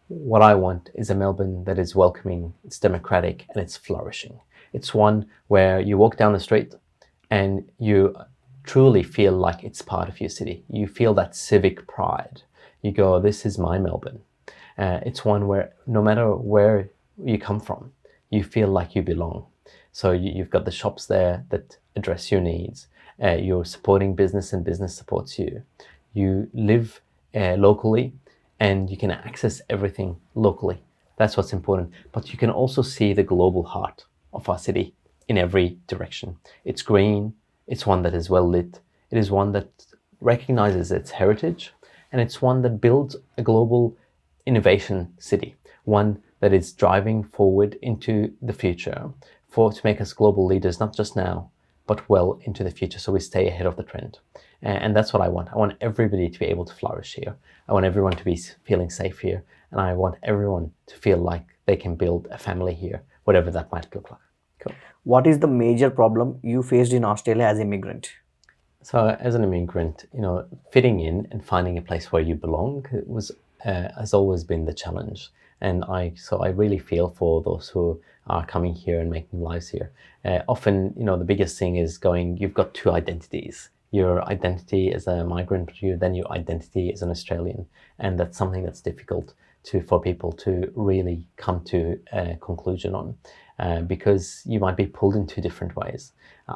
what I want is a Melbourne that is welcoming, it's democratic, and it's flourishing. It's one where you walk down the street and you truly feel like it's part of your city. You feel that civic pride. You go, this is my Melbourne. It's one where no matter where you come from, you feel like you belong. So you've got the shops there that address your needs. You're supporting business and business supports you. You live locally and you can access everything locally. That's what's important. But you can also see the global heart of our city in every direction. It's green, it's one that is well lit, it is one that recognizes its heritage, and it's one that builds a global innovation city, one that is driving forward into the future to make us global leaders, not just now, but well into the future, so we stay ahead of the trend. And that's what I want. I want everybody to be able to flourish here. I want everyone to be feeling safe here. And I want everyone to feel like they can build a family here, whatever that might look like. Cool. What is the major problem you faced in Australia as an immigrant? So as an immigrant, fitting in and finding a place where you belong has always been the challenge. And I really feel for those who are coming here and making lives here. Often, the biggest thing is you've got two identities. Your identity as a migrant, then your identity as an Australian. And that's something that's difficult for people to really come to a conclusion on, because you might be pulled in two different ways.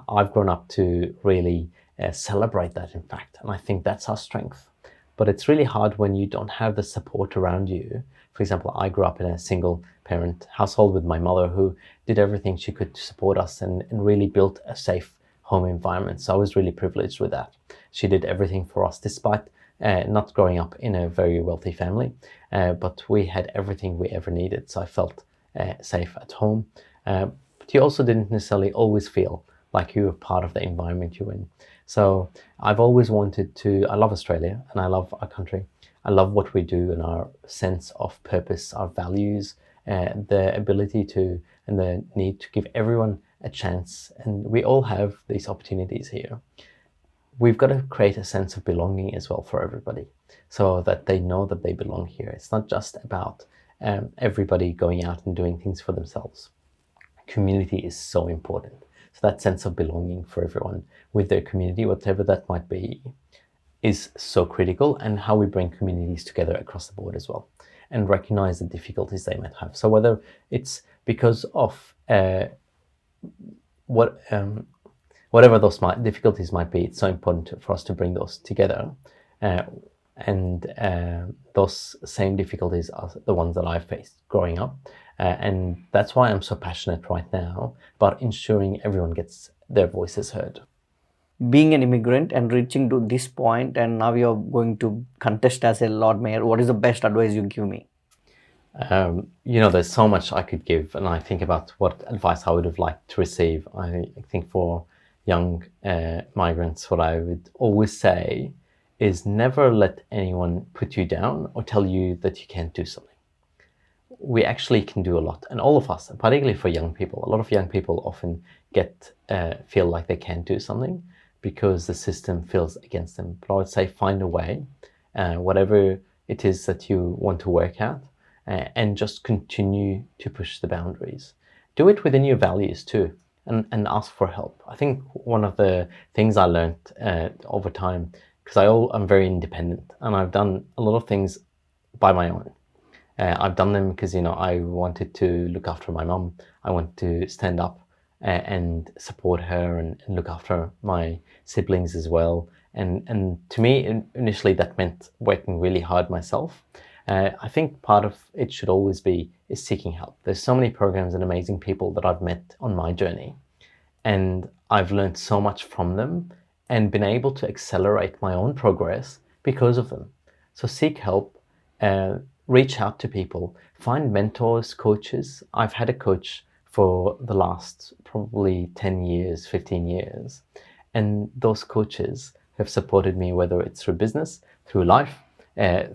I've grown up to really celebrate that, in fact, and I think that's our strength. But it's really hard when you don't have the support around you. For example, I grew up in a single parent household with my mother, who did everything she could to support us and really built a safe home environment. So I was really privileged with that. She did everything for us, despite not growing up in a very wealthy family, but we had everything we ever needed. So I felt safe at home. But you also didn't necessarily always feel like you were part of the environment you're in. So I've always wanted I love Australia and I love our country. I love what we do and our sense of purpose, our values, the ability to and the need to give everyone a chance. And we all have these opportunities here. We've got to create a sense of belonging as well for everybody, so that they know that they belong here. It's not just about everybody going out and doing things for themselves. Community is so important. So that sense of belonging for everyone with their community, whatever that might be, is so critical, and how we bring communities together across the board as well, and recognize the difficulties they might have. So whether it's because of whatever those difficulties might be, it's so important for us to bring those together. And those same difficulties are the ones that I've faced growing up. And that's why I'm so passionate right now about ensuring everyone gets their voices heard. Being an immigrant and reaching to this point, and now you're going to contest as a Lord Mayor, what is the best advice you give me? There's so much I could give, and I think about what advice I would have liked to receive. I think for young migrants, what I would always say is never let anyone put you down or tell you that you can't do something. We actually can do a lot, and all of us, particularly for young people. A lot of young people often feel like they can't do something, because the system feels against them. But I would say find a way, whatever it is that you want to work at, and just continue to push the boundaries. Do it within your values too, and ask for help. I think one of the things I learned over time, because I'm very independent and I've done a lot of things by my own. I've done them because, I wanted to look after my mum. I wanted to stand up and support her and look after my siblings as well. And to me, initially, that meant working really hard myself. I think part of it should always be is seeking help. There's so many programs and amazing people that I've met on my journey, and I've learned so much from them and been able to accelerate my own progress because of them. So seek help, reach out to people, find mentors, coaches. I've had a coach for the last probably 10 years, 15 years, and those coaches have supported me, whether it's through business, through life,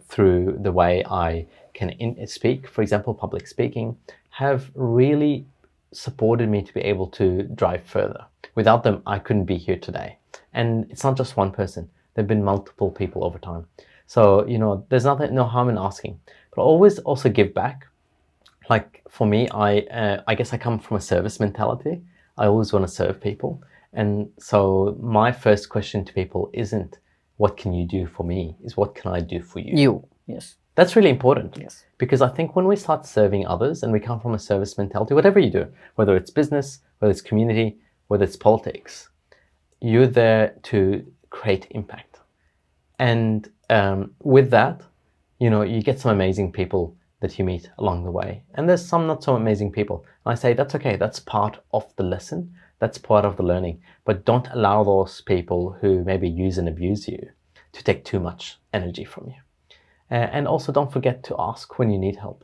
through the way I can speak, for example, public speaking, have really supported me to be able to drive further. Without them, I couldn't be here today. And it's not just one person. There have been multiple people over time. So, there's no harm in asking. But always also give back. Like for me, I guess I come from a service mentality. I always want to serve people. And so my first question to people isn't, what can you do for me? Is what can I do for you? Yes. That's really important. Yes. Because I think when we start serving others and we come from a service mentality, whatever you do, whether it's business, whether it's community, whether it's politics, you're there to create impact. And with that, you get some amazing people that you meet along the way. And there's some not so amazing people. And I say, that's okay. That's part of the lesson. That's part of the learning. But don't allow those people who maybe use and abuse you to take too much energy from you. And also don't forget to ask when you need help.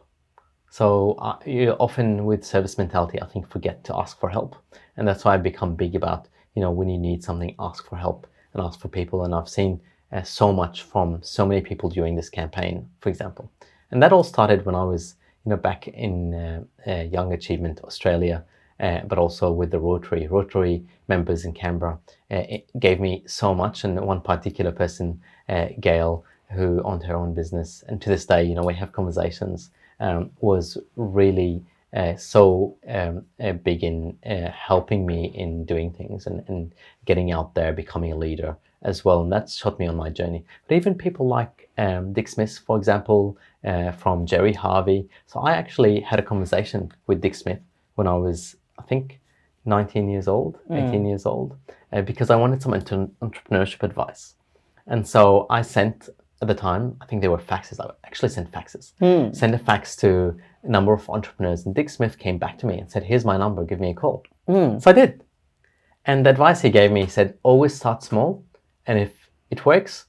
So you often with service mentality, I think, forget to ask for help. And that's why I've become big about, when you need something, ask for help and ask for people. And I've seen so much from so many people during this campaign, for example. And that all started when I was, back in Young Achievement Australia, but also with the Rotary members in Canberra. It gave me so much. And one particular person, Gail, who owned her own business, and to this day, we have conversations, was really so big in helping me in doing things and getting out there, becoming a leader as well. And that's shot me on my journey. But even people like Dick Smith, for example, from Jerry Harvey. So I actually had a conversation with Dick Smith when I was, I think, 19 years old, 18 years old, because I wanted some entrepreneurship advice. And so I sent, at the time, I think they were faxes. I actually sent faxes. Sent a fax to a number of entrepreneurs. And Dick Smith came back to me and said, here's my number, give me a call. So I did. And the advice he gave me, he said, always start small. And if it works,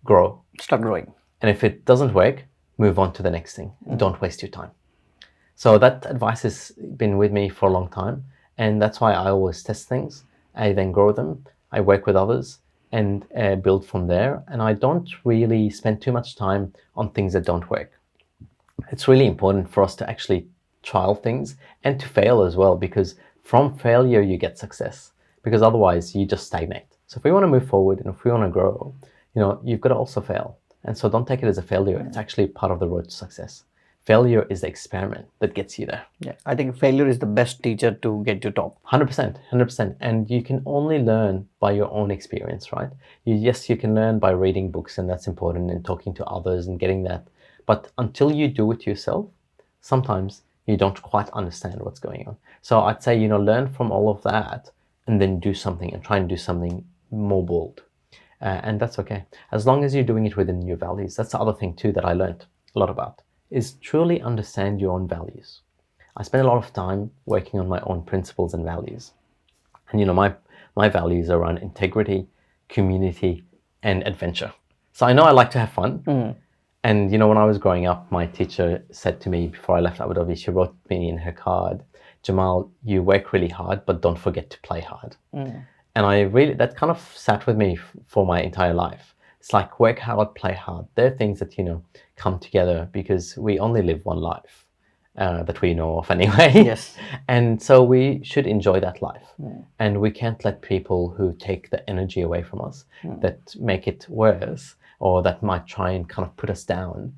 grow. Start growing. And if it doesn't work, move on to the next thing. Don't waste your time. So that advice has been with me for a long time. And that's why I always test things. I then grow them. I work with others and build from there. And I don't really spend too much time on things that don't work. It's really important for us to actually trial things and to fail as well, because from failure, you get success, because otherwise you just stagnate. So if we want to move forward and if we want to grow, you've got to also fail. And so don't take it as a failure. It's actually part of the road to success. Failure is the experiment that gets you there. Yeah, I think failure is the best teacher to get you top. 100%. And you can only learn by your own experience, right? Yes, you can learn by reading books, and that's important, and talking to others and getting that. But until you do it yourself, sometimes you don't quite understand what's going on. So I'd say, learn from all of that and then do something and try and do something more bold. And that's okay. As long as you're doing it within your values. That's the other thing too that I learned a lot about, is truly understand your own values. I spend a lot of time working on my own principles and values. And my values are around integrity, community, and adventure. So I know I like to have fun. And when I was growing up, my teacher said to me before I left Abu Dhabi, she wrote me in her card, Jamal, you work really hard, but don't forget to play hard. And that kind of sat with me for my entire life. It's like, work hard, play hard. They're things that, come together, because we only live one life. that we know of anyway. Yes. And so we should enjoy that life. And we can't let people who take the energy away from us, that make it worse, or that might try and kind of put us down,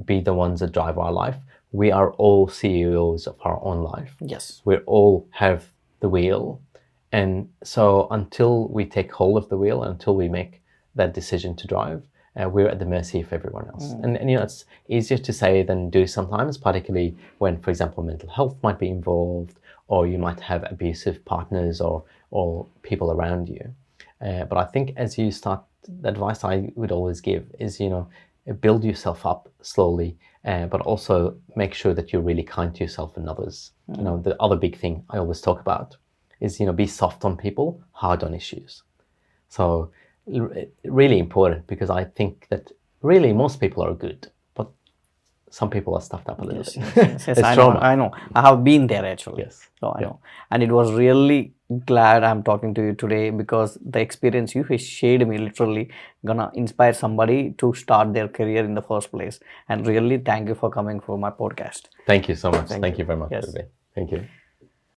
be the ones that drive our life. We are all CEOs of our own life. Yes. We all have the wheel. And so until we take hold of the wheel, until we make that decision to drive, we're at the mercy of everyone else. And it's easier to say than do sometimes, particularly when, for example, mental health might be involved, or you might have abusive partners or people around you. But I think as you start, the advice I would always give is, build yourself up slowly, but also make sure that you're really kind to yourself and others. The other big thing I always talk about is, be soft on people, hard on issues. So really important, because I think that really most people are good, but some people are stuffed up a little bit. Yes, It's I trauma. know. I have been there actually. Yes. So I know. And it was really glad I'm talking to you today, because the experience you have shared me literally gonna inspire somebody to start their career in the first place. And really thank you for coming for my podcast. Thank you so much. Thank you very much, Yes. Ruby. Thank you.